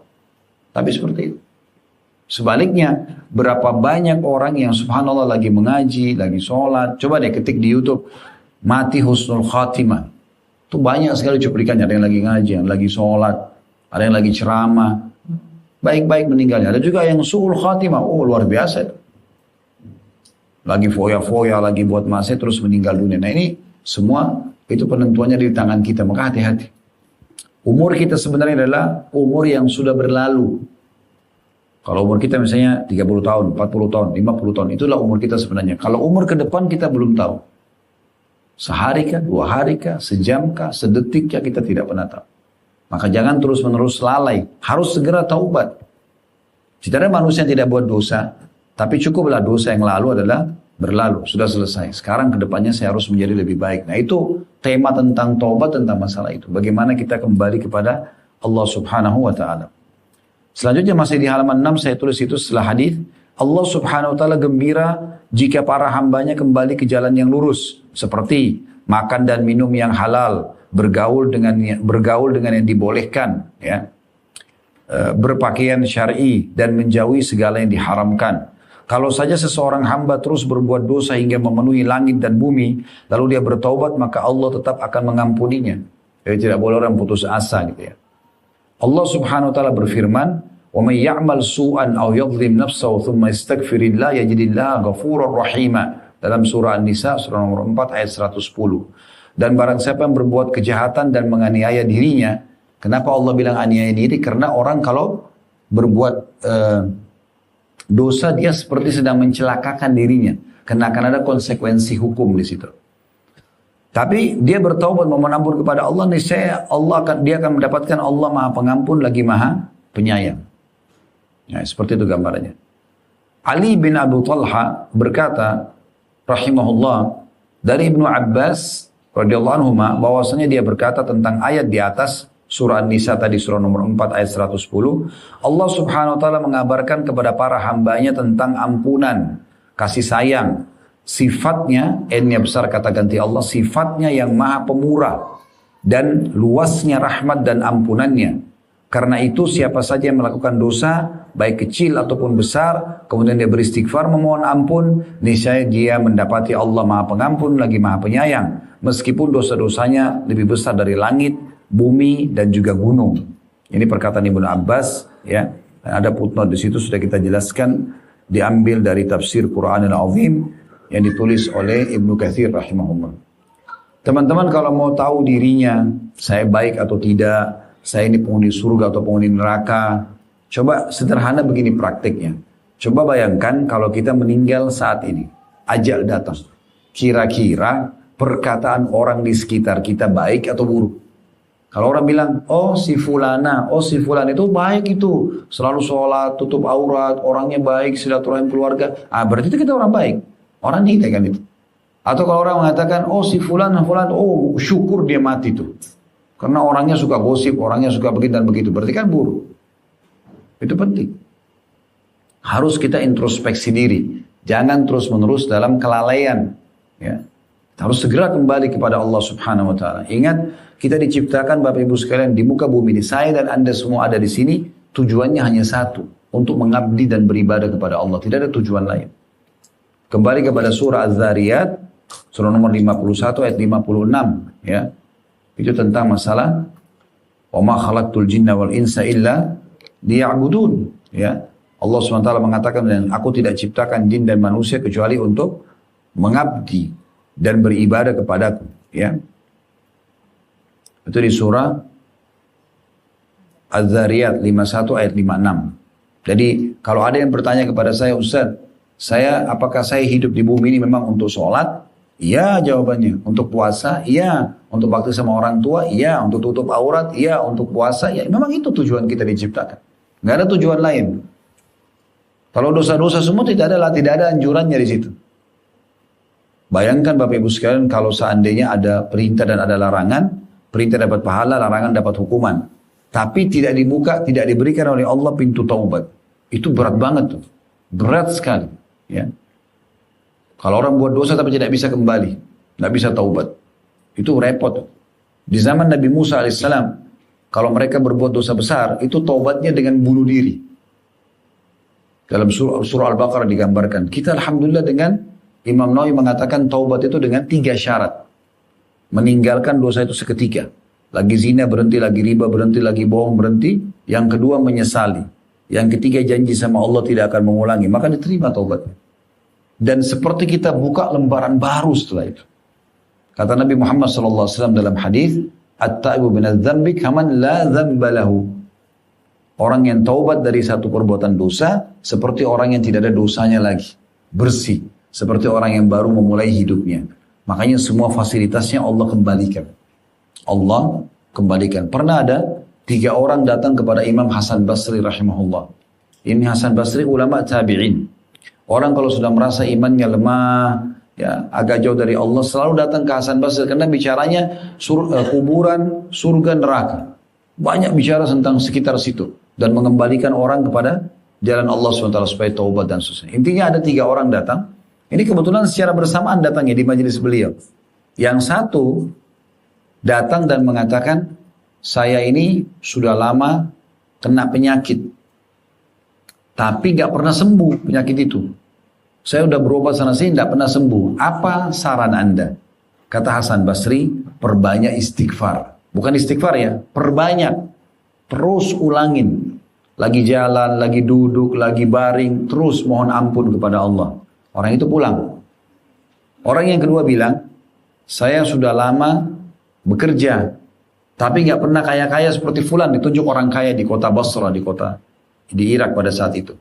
S1: Tapi seperti itu. Sebaliknya, berapa banyak orang yang subhanallah lagi mengaji, lagi sholat. Coba deh ketik di YouTube, mati husnul khatimah. Itu banyak sekali cuplikannya, ada yang lagi ngaji, yang lagi sholat, ada yang lagi ceramah. Baik-baik meninggalnya. Ada juga yang su'ul khatimah, oh luar biasa. Lagi foya-foya, lagi buat maksiat, terus meninggal dunia. Nah ini semua itu penentuannya di tangan kita, maka hati-hati. Umur kita sebenarnya adalah umur yang sudah berlalu. Kalau umur kita misalnya 30 tahun, 40 tahun, 50 tahun, itulah umur kita sebenarnya. Kalau umur ke depan kita belum tahu. Sehari kah, 2 hari kah, sejam kah, sedetik kah, kita tidak pernah tahu. Maka jangan terus-menerus lalai. Harus segera taubat. Tidak ada manusia yang tidak buat dosa, tapi cukuplah dosa yang lalu adalah berlalu, sudah selesai. Sekarang ke depannya saya harus menjadi lebih baik. Nah itu tema tentang taubat, tentang masalah itu. Bagaimana kita kembali kepada Allah subhanahu wa ta'ala. Selanjutnya masih di halaman 6 saya tulis itu setelah hadis, Allah subhanahu wa ta'ala gembira jika para hambanya kembali ke jalan yang lurus. Seperti makan dan minum yang halal, bergaul dengan yang dibolehkan, ya, berpakaian syar'i dan menjauhi segala yang diharamkan. Kalau saja seseorang hamba terus berbuat dosa hingga memenuhi langit dan bumi, lalu dia bertaubat, maka Allah tetap akan mengampuninya. Jadi tidak boleh orang putus asa gitu ya. Allah subhanahu wa ta'ala berfirman, wa may ya'mal su'an aw yadhlim nafsahu thumma yastaghfirillah yajidillaha ghafurar rahima. Dalam surah An-Nisa surah nomor 4 ayat 110. Dan barang siapa yang berbuat kejahatan dan menganiaya dirinya, kenapa Allah bilang aniaya diri? Karena orang kalau berbuat dosa dia seperti sedang mencelakakan dirinya, karena akan ada konsekuensi hukum di situ. Tapi dia bertaubat memohon ampun kepada Allah, niscaya dia akan mendapatkan Allah Maha Pengampun lagi Maha Penyayang. Ya, seperti itu gambarannya. Ali bin Abu Talha berkata, rahimahullah, dari Ibnu Abbas radhiyallahu anhu bahwasanya dia berkata tentang ayat di atas surah An-Nisa tadi, surah nomor 4 ayat 110, Allah subhanahu wa ta'ala mengabarkan kepada para hambanya tentang ampunan, kasih sayang. Sifatnya, N-nya besar kata ganti Allah, sifatnya yang maha pemurah dan luasnya rahmat dan ampunannya. Karena itu siapa saja yang melakukan dosa, baik kecil ataupun besar, kemudian dia beristighfar memohon ampun, niscaya dia mendapati Allah Maha Pengampun lagi Maha Penyayang, meskipun dosa-dosanya lebih besar dari langit, bumi dan juga gunung. Ini perkataan Ibnu Abbas, ya. Ada footnote di situ sudah kita jelaskan diambil dari tafsir Quranul Azim yang ditulis oleh Ibnu Katsir rahimahullah. Teman-teman kalau mau tahu dirinya, saya baik atau tidak, saya ini penghuni surga atau penghuni neraka, coba sederhana begini praktiknya. Coba bayangkan kalau kita meninggal saat ini, ajal datang. Kira-kira perkataan orang di sekitar kita baik atau buruk? Kalau orang bilang, oh si fulana, oh si fulan itu baik itu. Selalu sholat, tutup aurat, orangnya baik, silaturahim keluarga. Berarti itu kita orang baik. Orang kita kan itu. Atau kalau orang mengatakan, oh si fulan, oh syukur dia mati tuh. Karena orangnya suka gosip, orangnya suka begitu dan begitu. Berarti kan buruk. Itu penting. Harus kita introspeksi diri. Jangan terus-menerus dalam kelalaian. Ya. Harus segera kembali kepada Allah Subhanahu wa taala. Ingat, kita diciptakan Bapak Ibu sekalian di muka bumi ini. Saya dan Anda semua ada di sini, tujuannya hanya satu, untuk mengabdi dan beribadah kepada Allah. Tidak ada tujuan lain. Kembali kepada surah Az-Zariyat, surah nomor 51 ayat 56, ya. Itu tentang masalah wa ma khalaqtul jinna wal insa illa liya'budun, ya. Allah SWT mengatakan, dan aku tidak ciptakan jin dan manusia kecuali untuk mengabdi dan beribadah kepadaku, ya. Itu di surah Az-Zariyat 51 ayat 56. Jadi kalau ada yang bertanya kepada saya, Ustaz, apakah saya hidup di bumi ini memang untuk sholat? Iya jawabannya. Untuk puasa? Iya. Untuk bakti sama orang tua? Iya. Untuk tutup aurat? Iya. Untuk puasa? Ya, memang itu tujuan kita diciptakan. Nggak ada tujuan lain. Kalau dosa-dosa semua tidak ada anjurannya di situ. Bayangkan Bapak Ibu sekalian kalau seandainya ada perintah dan ada larangan, perintah dapat pahala, larangan dapat hukuman. Tapi tidak dibuka, tidak diberikan oleh Allah pintu taubat. Itu berat banget tuh. Berat sekali. Ya. Kalau orang buat dosa tapi tidak bisa kembali, tidak bisa taubat. Itu repot. Di zaman Nabi Musa alaihissalam, kalau mereka berbuat dosa besar, itu taubatnya dengan bunuh diri. Dalam surah Al-Baqarah digambarkan. Kita alhamdulillah dengan Imam Nawawi mengatakan taubat itu dengan 3 syarat. Meninggalkan dosa itu seketika. Lagi zina berhenti, lagi riba berhenti, lagi bohong berhenti. Yang kedua menyesali. Yang ketiga janji sama Allah tidak akan mengulangi. Maka diterima taubatnya. Dan seperti kita buka lembaran baru setelah itu. Kata Nabi Muhammad SAW dalam hadis, At-ta'ibu minadz-dzambi kaman la dzamba lahu. Orang yang taubat dari satu perbuatan dosa seperti orang yang tidak ada dosanya lagi. Bersih. Seperti orang yang baru memulai hidupnya. Makanya semua fasilitasnya Allah kembalikan. Allah kembalikan. Pernah ada 3 orang datang kepada Imam Hasan Basri rahimahullah. Ini Hasan Basri ulama tabi'in. Orang kalau sudah merasa imannya lemah, ya agak jauh dari Allah, selalu datang ke Hasan Basri karena bicaranya kuburan, surga, neraka. Banyak bicara tentang sekitar situ dan mengembalikan orang kepada jalan Allah SWT supaya taubat dan sebagainya. Intinya ada 3 orang datang. Ini kebetulan secara bersamaan datangnya di majelis beliau. Yang satu datang dan mengatakan, saya ini sudah lama kena penyakit. Tapi gak pernah sembuh penyakit itu. Saya udah berobat sana sini, gak pernah sembuh. Apa saran Anda? Kata Hasan Basri, perbanyak istighfar. Bukan istighfar ya, perbanyak. Terus ulangin. Lagi jalan, lagi duduk, lagi baring, terus mohon ampun kepada Allah. Orang itu pulang. Orang yang kedua bilang, saya sudah lama bekerja, tapi nggak pernah kaya-kaya seperti fulan, ditunjuk orang kaya di kota Basra, di Irak pada saat itu.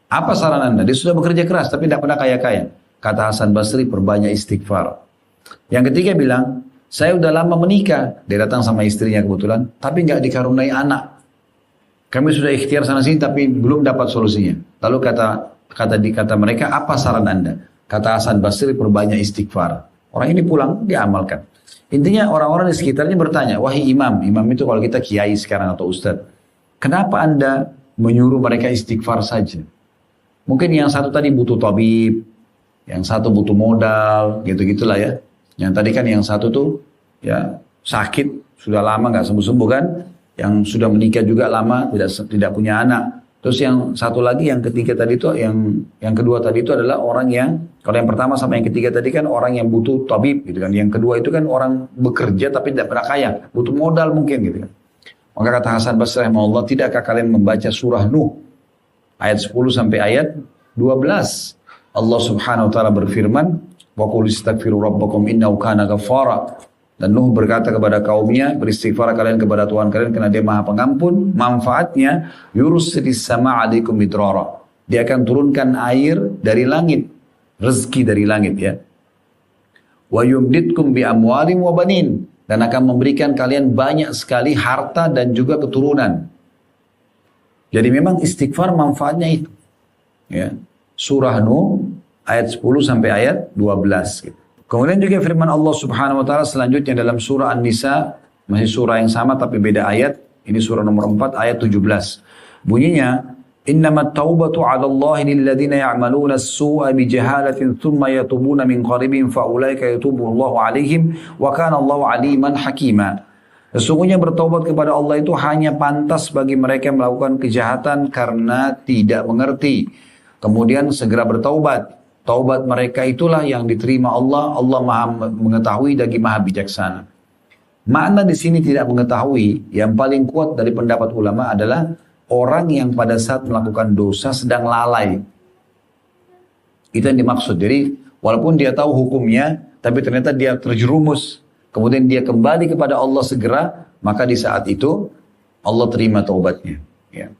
S1: Apa saran Anda? Dia sudah bekerja keras, tapi tidak pernah kaya-kaya. Kata Hasan Basri, perbanyak istighfar. Yang ketiga bilang, saya udah lama menikah. Dia datang sama istrinya kebetulan, tapi nggak dikaruniai anak. Kami sudah ikhtiar sana sini, tapi belum dapat solusinya. Lalu kata mereka, apa saran Anda? Kata Hasan Basri, perbanyak istighfar. Orang ini pulang, dia amalkan. Intinya orang-orang di sekitarnya bertanya, wahai imam itu kalau kita kiai sekarang atau ustadz, kenapa Anda menyuruh mereka istighfar saja? Mungkin yang satu tadi butuh tabib, yang satu butuh modal, gitu-gitulah ya. Yang tadi kan yang satu tuh ya sakit, sudah lama nggak sembuh-sembuh kan. Yang sudah menikah juga lama, tidak punya anak. Terus yang satu lagi, yang ketiga tadi itu, yang kedua tadi itu adalah orang yang, kalau yang pertama sama yang ketiga tadi kan orang yang butuh tabib gitu kan. Yang kedua itu kan orang bekerja tapi tidak pernah kaya, butuh modal mungkin gitu kan. Maka kata Hasan Basri rahimahullah, tidakkah kalian membaca surah Nuh ayat 10 sampai ayat 12 Allah Subhanahu wa taala berfirman, "Wa qul istaghfiru rabbakum innahu kana ghaffara." Dan Nuh berkata kepada kaumnya, beristighfar kalian kepada Tuhan kalian karena Dia Maha Pengampun. Manfaatnya, yursilis sama 'alaikum midrara. Dia akan turunkan air dari langit, rezeki dari langit ya. Wa yumditkum bi amwalin wa banin, dan akan memberikan kalian banyak sekali harta dan juga keturunan. Jadi memang istighfar manfaatnya itu. Ya. Surah Nuh ayat 10 sampai ayat 12 gitu. Kemudian juga firman Allah Subhanahu wa taala selanjutnya dalam surah An-Nisa, masih surah yang sama tapi beda ayat. Ini surah nomor 4 ayat 17. Bunyinya, "Innamat taubatu 'ala Allahi lil ladzina ya'maluna as-su'a bi jahalatin tsumma yatubuna min qaribin fa ulaika yatubu Allahu 'alaihim wa kana Allahu 'aliman hakima." Sesungguhnya bertaubat kepada Allah itu hanya pantas bagi mereka yang melakukan kejahatan karena tidak mengerti. Kemudian segera bertaubat. Taubat mereka itulah yang diterima Allah. Allah Maha mengetahui dan Maha bijaksana. Makna di sini tidak mengetahui, yang paling kuat dari pendapat ulama adalah orang yang pada saat melakukan dosa sedang lalai. Itu yang dimaksud. Jadi walaupun dia tahu hukumnya, tapi ternyata dia terjerumus. Kemudian dia kembali kepada Allah segera, maka di saat itu Allah terima taubatnya. Ya.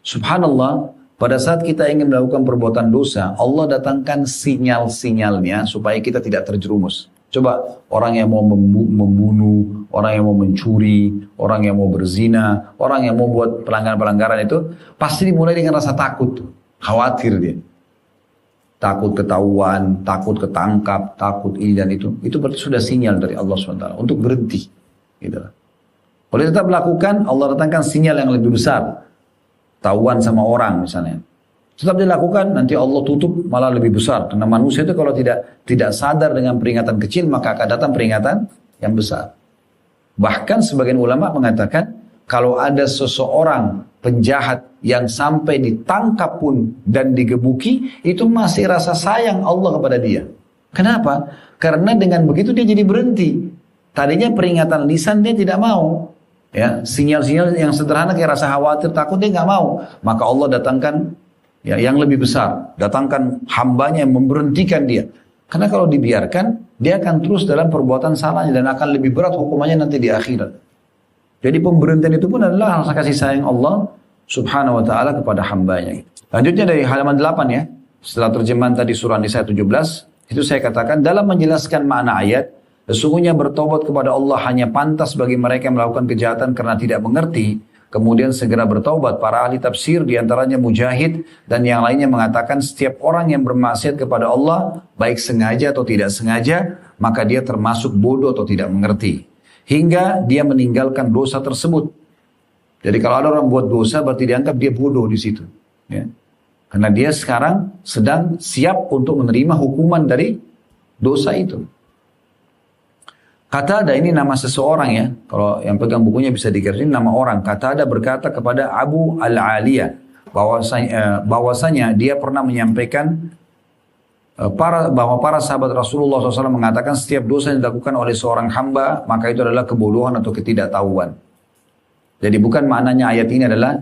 S1: Subhanallah, pada saat kita ingin melakukan perbuatan dosa, Allah datangkan sinyal-sinyalnya supaya kita tidak terjerumus. Coba orang yang mau membunuh, orang yang mau mencuri, orang yang mau berzina, orang yang mau buat pelanggaran-pelanggaran itu, pasti dimulai dengan rasa takut, khawatir dia. Takut ketahuan, takut ketangkap, takut ini dan itu. Itu berarti sudah sinyal dari Allah SWT untuk berhenti. Gitu. Kalau tetap melakukan, Allah datangkan sinyal yang lebih besar. Tahuan sama orang misalnya. Tetap dilakukan, nanti Allah tutup malah lebih besar. Karena manusia itu kalau tidak sadar dengan peringatan kecil, maka akan datang peringatan yang besar. Bahkan sebagian ulama mengatakan, kalau ada seseorang penjahat yang sampai ditangkap pun dan digebuki, itu masih rasa sayang Allah kepada dia. Kenapa? Karena dengan begitu dia jadi berhenti. Tadinya peringatan lisan dia tidak mau. Ya, sinyal-sinyal yang sederhana kayak rasa khawatir, takut, dia nggak mau. Maka Allah datangkan ya, yang lebih besar. Datangkan hambanya yang memberhentikan dia. Karena kalau dibiarkan, dia akan terus dalam perbuatan salahnya dan akan lebih berat hukumannya nanti di akhirat. Jadi pemberhentian itu pun adalah rasa kasih sayang Allah Subhanahu wa ta'ala kepada hambanya. Lanjutnya dari halaman 8 ya. Setelah terjemahan tadi surah Nisa 17, itu saya katakan dalam menjelaskan makna ayat, sesungguhnya bertobat kepada Allah hanya pantas bagi mereka yang melakukan kejahatan karena tidak mengerti, kemudian segera bertaubat. Para ahli tafsir diantaranya Mujahid dan yang lainnya mengatakan setiap orang yang bermaksiat kepada Allah, baik sengaja atau tidak sengaja, maka dia termasuk bodoh atau tidak mengerti. Hingga dia meninggalkan dosa tersebut. Jadi kalau ada orang buat dosa berarti dianggap dia bodoh di situ. Ya. Karena dia sekarang sedang siap untuk menerima hukuman dari dosa itu. Qatada ini nama seseorang ya. Kalau yang pegang bukunya bisa dikerjain nama orang. Qatada berkata kepada Abu Al-Aliyah bahwasanya dia pernah menyampaikan bahwa para sahabat Rasulullah SAW mengatakan setiap dosa yang dilakukan oleh seorang hamba maka itu adalah kebodohan atau ketidaktahuan. Jadi bukan maknanya ayat ini adalah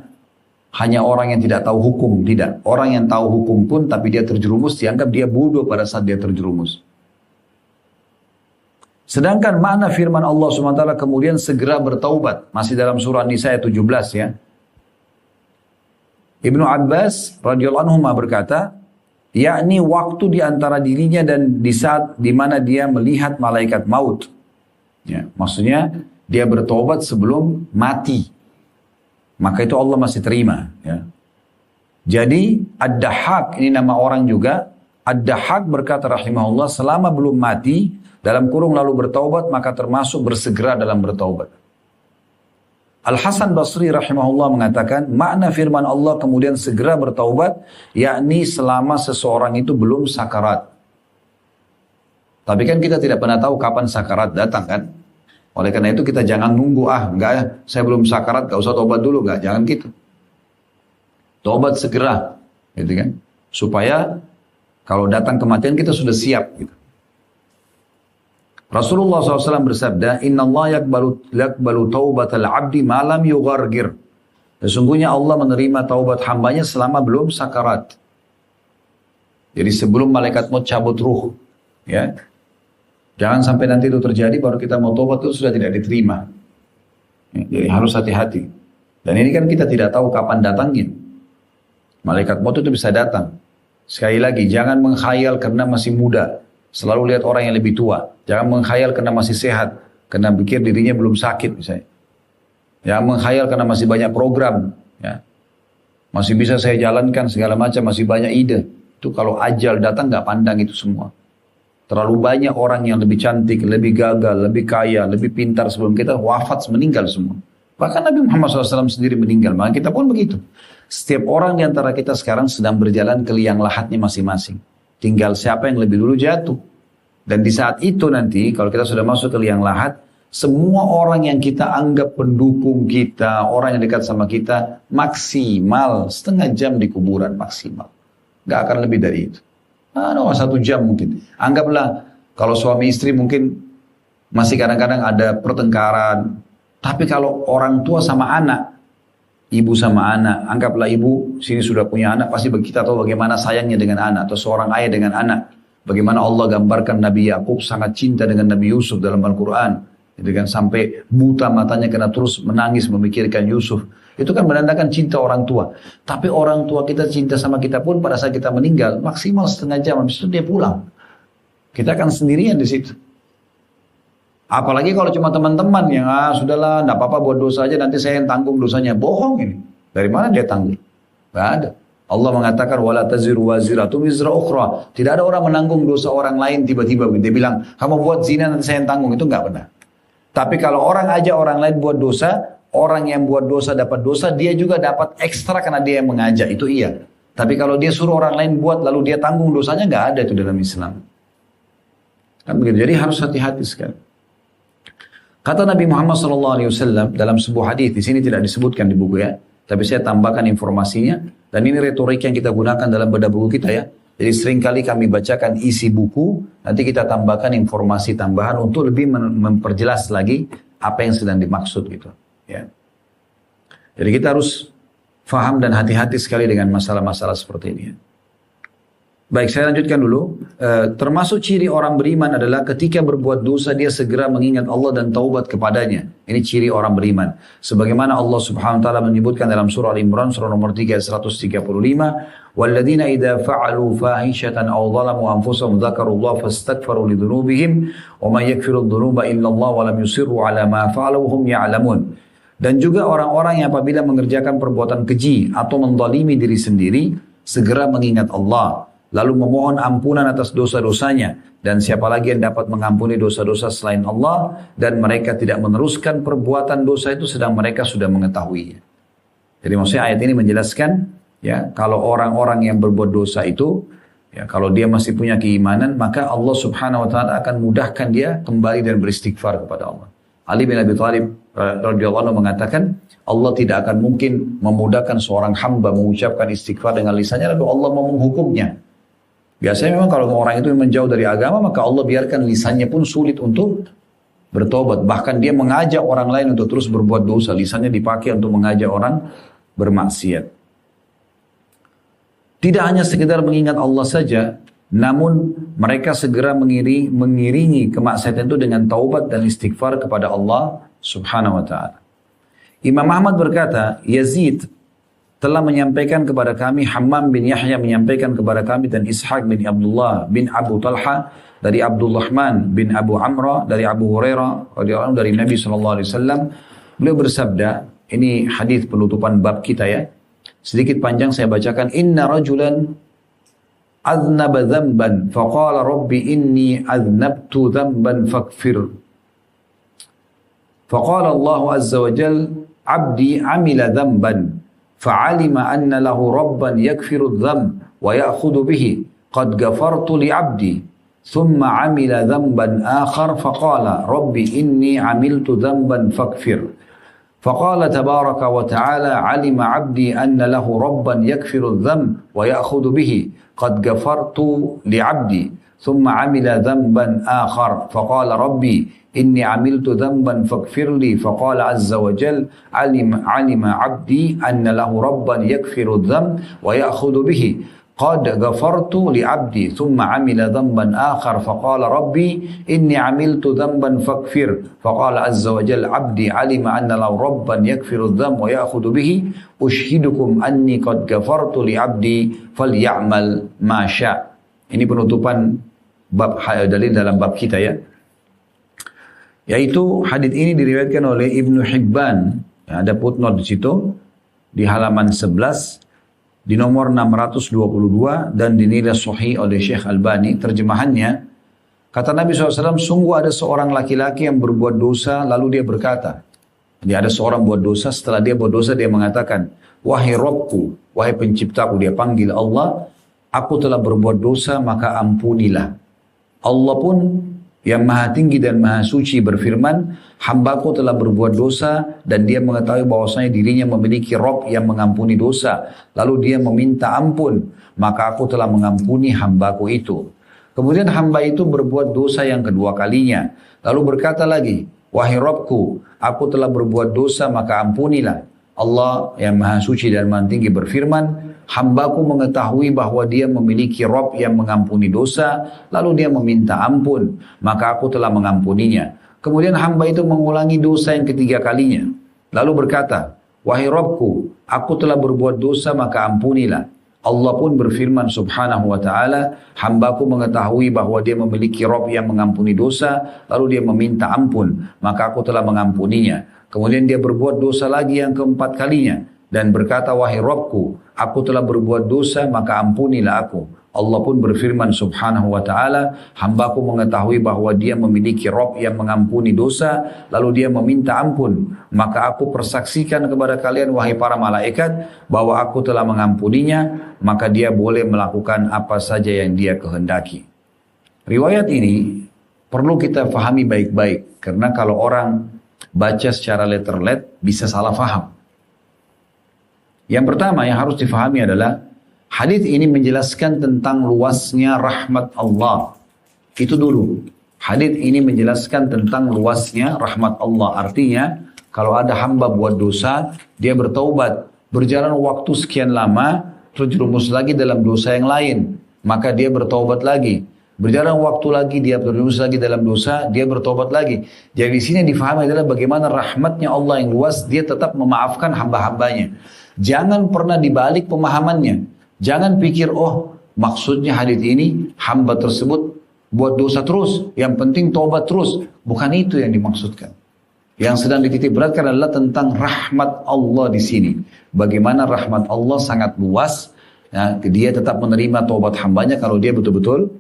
S1: hanya orang yang tidak tahu hukum, tidak. Orang yang tahu hukum pun tapi dia terjerumus dianggap dia bodoh pada saat dia terjerumus. Sedangkan makna firman Allah SWT kemudian segera bertaubat. Masih dalam surah Nisa ayat 17 ya. Ibnu Abbas radhiyallahu anhu berkata, yakni waktu di antara dirinya dan di saat di mana dia melihat malaikat maut. Ya, maksudnya dia bertaubat sebelum mati. Maka itu Allah masih terima. Ya. Jadi Ad-Dahhak ini nama orang juga. Ad-Dahhak berkata rahimahullah selama belum mati dalam kurung lalu bertaubat maka termasuk bersegera dalam bertaubat. Al-Hasan Basri rahimahullah mengatakan makna firman Allah kemudian segera bertaubat yakni selama seseorang itu belum sakarat. Tapi kan kita tidak pernah tahu kapan sakarat datang kan. Oleh karena itu kita jangan nunggu enggak ya saya belum sakarat enggak usah taubat dulu enggak, jangan gitu. Taubat segera gitu kan. Supaya kalau datang kematian kita sudah siap gitu. Rasulullah SAW bersabda, Inna Allah yakbalu taubatal abdi malam yughargir. Sesungguhnya Allah menerima taubat hambanya selama belum sakarat. Jadi sebelum malaikat maut cabut ruh, ya, jangan sampai nanti itu terjadi baru kita mau tobat itu sudah tidak diterima. Ya, jadi harus hati-hati. Dan ini kan kita tidak tahu kapan datangnya. Malaikat maut itu bisa datang. Sekali lagi, jangan menghayal karena masih muda. Selalu lihat orang yang lebih tua. Jangan menghayal karena masih sehat. Karena pikir dirinya belum sakit misalnya. Jangan menghayal karena masih banyak program. Ya. Masih bisa saya jalankan segala macam, masih banyak ide. Itu kalau ajal datang gak pandang itu semua. Terlalu banyak orang yang lebih cantik, lebih gagal, lebih kaya, lebih pintar sebelum kita wafat meninggal semua. Bahkan Nabi Muhammad SAW sendiri meninggal. Maka kita pun begitu. Setiap orang di antara kita sekarang sedang berjalan ke liang lahatnya masing-masing. Tinggal siapa yang lebih dulu jatuh. Dan di saat itu nanti kalau kita sudah masuk ke liang lahat, semua orang yang kita anggap pendukung kita, orang yang dekat sama kita, maksimal setengah jam di kuburan maksimal. Gak akan lebih dari itu. 1 jam mungkin. Anggaplah kalau suami istri mungkin masih kadang-kadang ada pertengkaran. Tapi kalau orang tua sama anak, ibu sama anak, anggaplah ibu sini sudah punya anak, pasti kita tahu bagaimana sayangnya dengan anak, atau seorang ayah dengan anak. Bagaimana Allah gambarkan Nabi Yakub sangat cinta dengan Nabi Yusuf dalam Al-Quran. Gitu kan, sampai buta matanya karena terus menangis memikirkan Yusuf. Itu kan menandakan cinta orang tua. Tapi orang tua kita cinta sama kita pun pada saat kita meninggal, maksimal setengah jam, habis itu dia pulang. Kita akan sendirian di situ. Apalagi kalau cuma teman-teman yang sudahlah, enggak apa-apa buat dosa aja, nanti saya yang tanggung dosanya. Bohong ini. Dari mana dia tanggung? Enggak ada. Allah mengatakan wala taziru waziratun wizra ukhra. Tidak ada orang menanggung dosa orang lain tiba-tiba dia bilang, "Kamu buat zina nanti saya yang tanggung." Itu enggak benar. Tapi kalau orang aja orang lain buat dosa, orang yang buat dosa dapat dosa, dia juga dapat ekstra karena dia yang mengajak. Itu iya. Tapi kalau dia suruh orang lain buat lalu dia tanggung dosanya, enggak ada itu dalam Islam. Kan begitu. Jadi harus hati-hati sekali. Kata Nabi Muhammad SAW dalam sebuah hadis, di sini tidak disebutkan di buku ya, tapi saya tambahkan informasinya, dan ini retorik yang kita gunakan dalam bedah buku kita ya. Jadi seringkali kami bacakan isi buku, nanti kita tambahkan informasi tambahan untuk lebih memperjelas lagi apa yang sedang dimaksud gitu. Ya. Jadi kita harus faham dan hati-hati sekali dengan masalah-masalah seperti ini. Baik, saya lanjutkan dulu. Termasuk ciri orang beriman adalah ketika berbuat dosa dia segera mengingat Allah dan taubat kepadanya. Ini ciri orang beriman. Sebagaimana Allah Subhanahu wa taala menyebutkan dalam surah Al-Imran surah nomor 3 135, "Walladzina idza fa'alu fahishatan aw zalamu anfusahum dzakarullaha fastaghfiru lidzunubihim wa may yaghfiru dzunuba illallah wa lam yusirru 'ala ma fa'alu wa hum ya'lamun." Dan juga orang-orang yang apabila mengerjakan perbuatan keji atau menzalimi diri sendiri segera mengingat Allah, lalu memohon ampunan atas dosa-dosanya, dan siapa lagi yang dapat mengampuni dosa-dosa selain Allah, dan mereka tidak meneruskan perbuatan dosa itu sedang mereka sudah mengetahuinya. Jadi maksudnya ayat ini menjelaskan ya, kalau orang-orang yang berbuat dosa itu ya, kalau dia masih punya keimanan, maka Allah Subhanahu wa taala akan mudahkan dia kembali dan beristighfar kepada Allah. Ali bin Abi Thalib radhiyallahu anhu mengatakan, Allah tidak akan mungkin memudahkan seorang hamba mengucapkan istighfar dengan lisannya lalu Allah mau menghukumnya. Biasanya memang kalau orang itu menjauh dari agama, maka Allah biarkan lisannya pun sulit untuk bertobat. Bahkan dia mengajak orang lain untuk terus berbuat dosa. Lisannya dipakai untuk mengajak orang bermaksiat. Tidak hanya sekedar mengingat Allah saja, namun mereka segera mengiringi kemaksiatan itu dengan taubat dan istighfar kepada Allah Subhanahu wa ta'ala. Imam Ahmad berkata, Yazid telah menyampaikan kepada kami, Hammam bin Yahya menyampaikan kepada kami, dan Ishaq bin Abdullah bin Abu Talha dari Abdurrahman bin Abu Amra dari Abu Hurairah radhiyallahu anhu dari Nabi SAW. Beliau bersabda, ini hadis penutupan bab kita ya. Sedikit panjang saya bacakan. Inna rajulan aznaba dhanban faqala rabbi inni aznabtu dhanban faghfir. Faqala Allah azza wa jalla abdi amila dhanban فعلم أن له ربا يغفر الذنب ويأخذ به قد غفرت لعبدي ثم عمل ذنبا آخر فقال ربي إني عملت ذنبا فاغفر فقال تبارك وتعالى علم عبدي أن له ربا يغفر الذنب ويأخذ به قد غفرت لعبدي ثم عمل ذنبا آخر فقال ربي إني عملت ذنبا فاغفر لي فقال عز وجل علم عبدي أن له ربا يغفر الذنب ويأخذ به qad ghafartu li 'abdi thumma 'amila dhanban akhar faqala rabbi inni 'amiltu dhanban faghfir faqala azza wa jalla 'abdi 'alima anna law rabban yakfiru dhanba wa ya'khudhu bihi ushhidukum anni qad ghafartu li 'abdi faly'amal ma syaa." Ini penutupan bab dalil dalam bab kita ya. Yaitu hadis ini diriwayatkan oleh Ibnu Hibban. Ya, ada footnote di situ di halaman 11 di nomor 622 dan dinilai sahih oleh Syekh Albani. Terjemahannya, kata Nabi SAW, sungguh ada seorang laki-laki yang berbuat dosa lalu dia berkata, dia ada seorang buat dosa, setelah dia buat dosa dia mengatakan, wahai Rabbku, wahai penciptaku, dia panggil Allah, aku telah berbuat dosa maka ampunilah. Allah pun yang maha tinggi dan maha suci berfirman, hambaku telah berbuat dosa dan dia mengetahui bahwasanya dirinya memiliki Rabb yang mengampuni dosa. Lalu dia meminta ampun, maka aku telah mengampuni hambaku itu. Kemudian hamba itu berbuat dosa yang kedua kalinya. Lalu berkata lagi, wahai Rabbku, aku telah berbuat dosa maka ampunilah. Allah yang maha suci dan maha tinggi berfirman, hambaku mengetahui bahwa dia memiliki Rabb yang mengampuni dosa, lalu dia meminta ampun, maka aku telah mengampuninya. Kemudian hamba itu mengulangi dosa yang ketiga kalinya, lalu berkata, wahai Rabbku, aku telah berbuat dosa maka ampunilah. Allah pun berfirman subhanahu wa ta'ala, hambaku mengetahui bahwa dia memiliki Rabb yang mengampuni dosa, lalu dia meminta ampun, maka aku telah mengampuninya. Kemudian dia berbuat dosa lagi yang keempat kalinya, dan berkata, wahai Rabbku, aku telah berbuat dosa maka ampunilah aku. Allah pun berfirman subhanahu wa ta'ala, hambaku mengetahui bahwa dia memiliki Rabb yang mengampuni dosa, lalu dia meminta ampun, maka aku persaksikan kepada kalian wahai para malaikat, bahwa aku telah mengampuninya, maka dia boleh melakukan apa saja yang dia kehendaki. Riwayat ini perlu kita fahami baik-baik, karena kalau orang baca secara letterlet bisa salah faham. Yang pertama yang harus difahami adalah hadis ini menjelaskan tentang luasnya rahmat Allah. Itu dulu. Hadis ini menjelaskan tentang luasnya rahmat Allah. Artinya kalau ada hamba buat dosa, dia bertaubat, berjalan waktu sekian lama, terjerumus lagi dalam dosa yang lain, maka dia bertaubat lagi. Berjalan waktu lagi, dia terjerumus lagi dalam dosa, dia bertobat lagi. Jadi di sini difahami adalah bagaimana rahmatnya Allah yang luas, dia tetap memaafkan hamba-hambanya. Jangan pernah dibalik pemahamannya. Jangan pikir, oh maksudnya hadis ini hamba tersebut buat dosa terus, yang penting tobat terus. Bukan itu yang dimaksudkan. Yang sedang dititik beratkan adalah tentang rahmat Allah di sini. Bagaimana rahmat Allah sangat luas, ya, dia tetap menerima tobat hambanya kalau dia betul-betul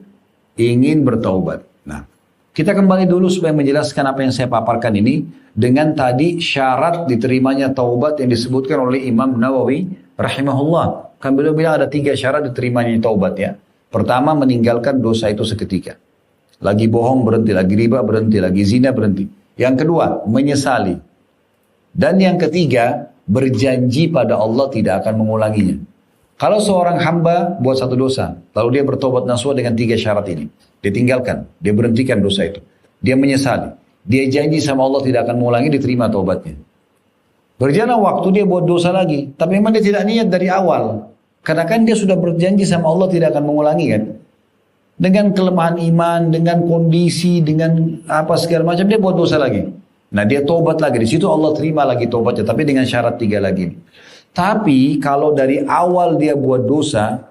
S1: ingin bertaubat. Nah, kita kembali dulu supaya menjelaskan apa yang saya paparkan ini dengan tadi syarat diterimanya taubat yang disebutkan oleh Imam Nawawi rahimahullah. Kan beliau bilang ada 3 syarat diterimanya taubat ya. Pertama, meninggalkan dosa itu seketika. Lagi bohong berhenti, lagi riba berhenti, lagi zina berhenti. Yang kedua, menyesali. Dan yang ketiga, berjanji pada Allah tidak akan mengulanginya. Kalau seorang hamba buat satu dosa, lalu dia bertobat nasuha dengan 3 syarat ini. Dia tinggalkan, dia berhentikan dosa itu. Dia menyesali. Dia janji sama Allah tidak akan mengulangi, diterima taubatnya. Berjalan waktu dia buat dosa lagi. Tapi memang dia tidak niat dari awal. Karena kan dia sudah berjanji sama Allah tidak akan mengulangi kan. Dengan kelemahan iman, dengan kondisi, dengan apa segala macam, dia buat dosa lagi. Nah dia tobat lagi. Di situ Allah terima lagi tobatnya. Tapi dengan syarat 3 lagi. Tapi kalau dari awal dia buat dosa,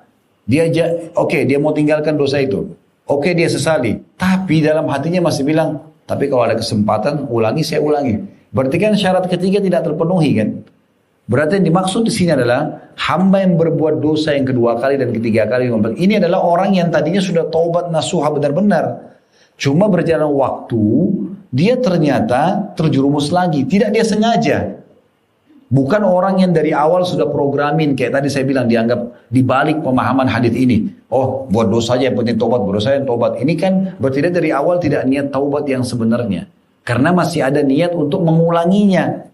S1: dia dia mau tinggalkan dosa itu. Oke, dia sesali. Tapi dalam hatinya masih bilang, tapi kalau ada kesempatan ulangi, saya ulangi. Berarti kan syarat ketiga tidak terpenuhi kan? Berarti yang dimaksud di sini adalah hamba yang berbuat dosa yang kedua kali dan ketiga kali. Ini adalah orang yang tadinya sudah taubat nasuha benar-benar. Cuma berjalan waktu, dia ternyata terjerumus lagi. Tidak dia sengaja. Bukan orang yang dari awal sudah programin, kayak tadi saya bilang dianggap dibalik pemahaman hadis ini. Oh, buat dosa aja yang penting tobat, buat dosa yang tobat. Ini kan berarti dia dari awal tidak niat taubat yang sebenarnya. Karena masih ada niat untuk mengulanginya.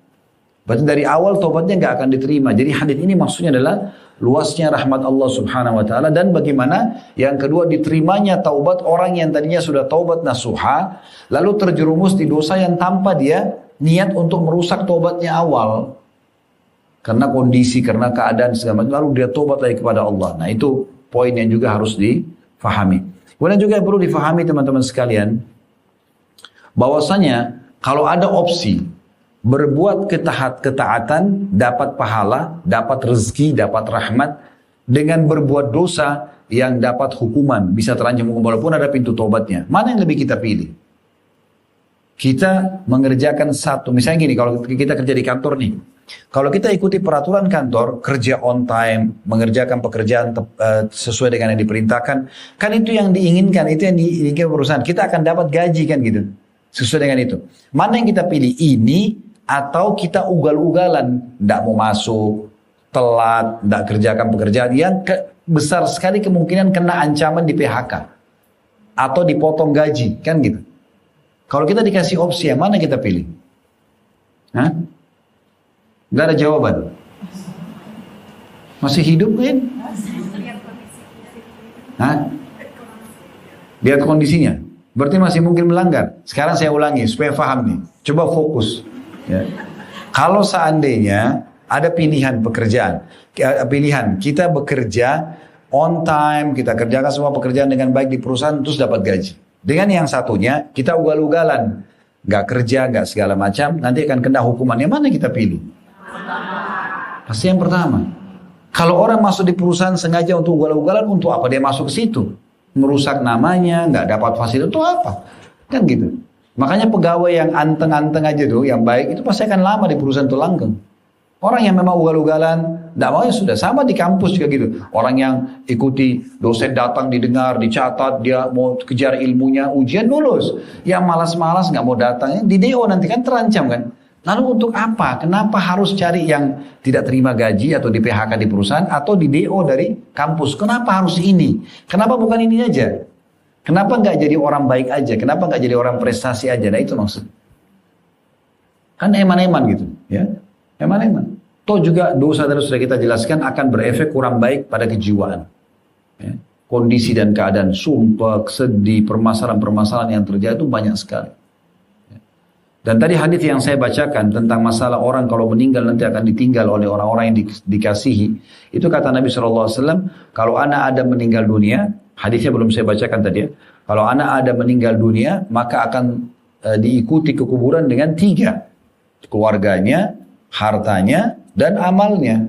S1: Berarti dari awal tobatnya nggak akan diterima. Jadi hadis ini maksudnya adalah luasnya rahmat Allah subhanahu wa ta'ala. Dan bagaimana yang kedua diterimanya taubat orang yang tadinya sudah taubat nasuha. Lalu terjerumus di dosa yang tanpa dia niat untuk merusak taubatnya awal. Karena kondisi, karena keadaan segala macam, lalu dia tobat lagi kepada Allah. Nah itu poin yang juga harus difahami. Kemudian juga perlu difahami teman-teman sekalian, bahwasanya kalau ada opsi berbuat ketaatan, dapat pahala, dapat rezeki, dapat rahmat, dengan berbuat dosa yang dapat hukuman, bisa terancam hukuman walaupun ada pintu tobatnya. Mana yang lebih kita pilih? Kita mengerjakan satu, misalnya gini, kalau kita kerja di kantor nih, kalau kita ikuti peraturan kantor, kerja on time, mengerjakan pekerjaan sesuai dengan yang diperintahkan, kan itu yang diinginkan, itu yang diinginkan perusahaan. Kita akan dapat gaji kan gitu, sesuai dengan itu. Mana yang kita pilih? Ini atau kita ugal-ugalan, tidak mau masuk, telat, tidak kerjakan pekerjaan yang besar sekali kemungkinan kena ancaman di PHK atau dipotong gaji, kan gitu. Kalau kita dikasih opsi, yang mana kita pilih? Hah? Nggak ada jawaban. Masih hidup kan? Hah? Lihat kondisinya. Berarti masih mungkin melanggar. Sekarang saya ulangi supaya paham nih. Coba fokus. Ya. Kalau seandainya ada pilihan pekerjaan, pilihan kita bekerja on time, kita kerjakan semua pekerjaan dengan baik di perusahaan, terus dapat gaji. Dengan yang satunya, kita ugal-ugalan. Nggak kerja, nggak segala macam, nanti akan kena hukuman. Yang mana kita pilih? Pasti yang pertama. Kalau orang masuk di perusahaan sengaja untuk ugal-ugalan, untuk apa dia masuk ke situ? Merusak namanya, nggak dapat fasilitas, itu apa? Kan gitu. Makanya pegawai yang anteng-anteng aja tuh, yang baik, itu pasti akan lama di perusahaan itu langgeng. Orang yang memang ugal-ugalan, tidak mau ya sudah. Sama di kampus juga gitu. Orang yang ikuti dosen datang didengar, dicatat, dia mau kejar ilmunya, ujian lulus. Yang malas-malas nggak mau datang, di DO nanti kan terancam kan. Lalu untuk apa? Kenapa harus cari yang tidak terima gaji atau di PHK di perusahaan atau di DO dari kampus? Kenapa harus ini? Kenapa bukan ini aja? Kenapa nggak jadi orang baik aja? Kenapa nggak jadi orang prestasi aja? Nah itu maksud. Kan eman-eman gitu, ya. Eman-eman. Toh juga dosa tadi sudah kita jelaskan akan berefek kurang baik pada kejiwaan. Ya. Kondisi dan keadaan sumpah, sedih, permasalahan-permasalahan yang terjadi itu banyak sekali. Ya. Dan tadi hadis yang saya bacakan tentang masalah orang kalau meninggal nanti akan ditinggal oleh orang-orang yang dikasihi. Itu kata Nabi SAW, kalau anak Adam meninggal dunia, hadisnya belum saya bacakan tadi ya. Kalau anak Adam meninggal dunia, maka akan diikuti ke kuburan dengan 3. Keluarganya, hartanya, dan amalnya.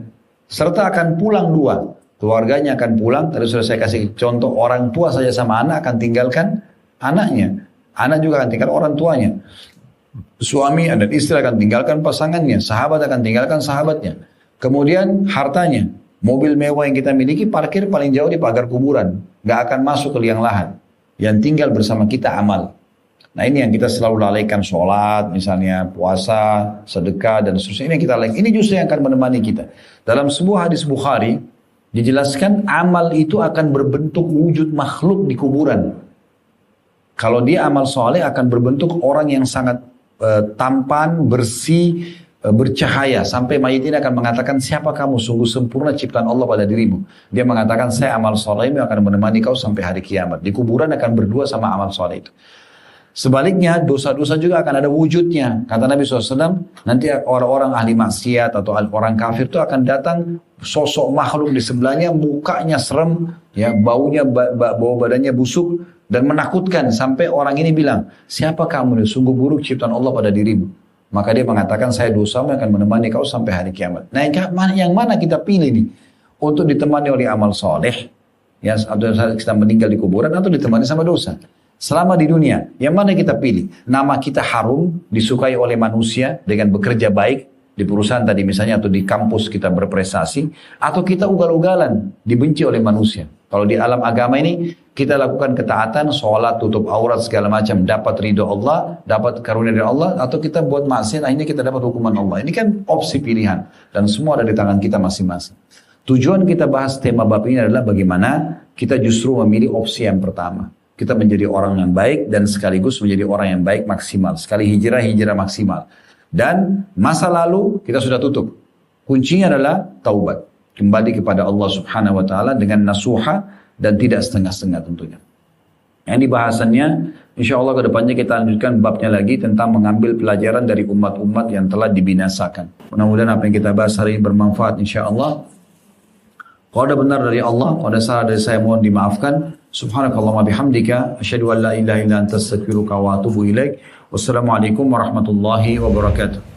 S1: Serta akan pulang 2. Keluarganya akan pulang. Tadi sudah saya kasih contoh, orang tua saja sama anak akan tinggalkan anaknya. Anak juga akan tinggalkan orang tuanya. Suami dan istri akan tinggalkan pasangannya. Sahabat akan tinggalkan sahabatnya. Kemudian hartanya. Mobil mewah yang kita miliki parkir paling jauh di pagar kuburan. Gak akan masuk ke liang lahat. Yang tinggal bersama kita amal. Nah ini yang kita selalu lalaikan, sholat misalnya, puasa, sedekah dan seterusnya. Ini yang kita lalaikan. Ini justru yang akan menemani kita. Dalam sebuah hadis Bukhari dijelaskan amal itu akan berbentuk wujud makhluk di kuburan. Kalau dia amal soleh akan berbentuk orang yang sangat tampan, bersih, bercahaya. Sampai mayit ini akan mengatakan, siapa kamu? Sungguh sempurna ciptaan Allah pada dirimu. Dia mengatakan, saya amal soleh yang akan menemani kau sampai hari kiamat. Di kuburan akan berdua sama amal soleh itu. Sebaliknya dosa-dosa juga akan ada wujudnya. Kata Nabi SAW, nanti orang-orang ahli maksiat atau orang kafir itu akan datang sosok makhluk di sebelahnya, mukanya serem, ya baunya bau badannya busuk dan menakutkan sampai orang ini bilang, siapa kamu? Sungguh buruk ciptaan Allah pada dirimu. Maka dia mengatakan, saya dosamu akan menemani kau sampai hari kiamat. Nah yang mana kita pilih nih? Untuk ditemani oleh amal soleh, ya, atau kita meninggal di kuburan, atau ditemani sama dosa. Selama di dunia, yang mana kita pilih? Nama kita harum, disukai oleh manusia dengan bekerja baik di perusahaan tadi misalnya, atau di kampus kita berprestasi, atau kita ugal-ugalan, dibenci oleh manusia. Kalau di alam agama ini, kita lakukan ketaatan, sholat, tutup aurat, segala macam, dapat ridho Allah, dapat karunia dari Allah, atau kita buat maksiat, akhirnya kita dapat hukuman Allah. Ini kan opsi pilihan, dan semua ada di tangan kita masing-masing. Tujuan kita bahas tema bab ini adalah bagaimana kita justru memilih opsi yang pertama. Kita menjadi orang yang baik dan sekaligus menjadi orang yang baik maksimal. Sekali hijrah maksimal. Dan masa lalu kita sudah tutup. Kuncinya adalah taubat. Kembali kepada Allah Subhanahu wa Ta'ala dengan nasuha dan tidak setengah-setengah tentunya. Yang dibahasannya, insya Allah ke depannya kita lanjutkan babnya lagi tentang mengambil pelajaran dari umat-umat yang telah dibinasakan. Mudah-mudahan apa yang kita bahas hari ini bermanfaat insya Allah. Kalau ada benar dari Allah, kalau ada salah dari saya mohon dimaafkan. Subhanakallahumma bihamdika asyhadu an la ilaha illa anta astaghfiruka wa atubu ilaik. Wassalamualaikum warahmatullahi wabarakatuh.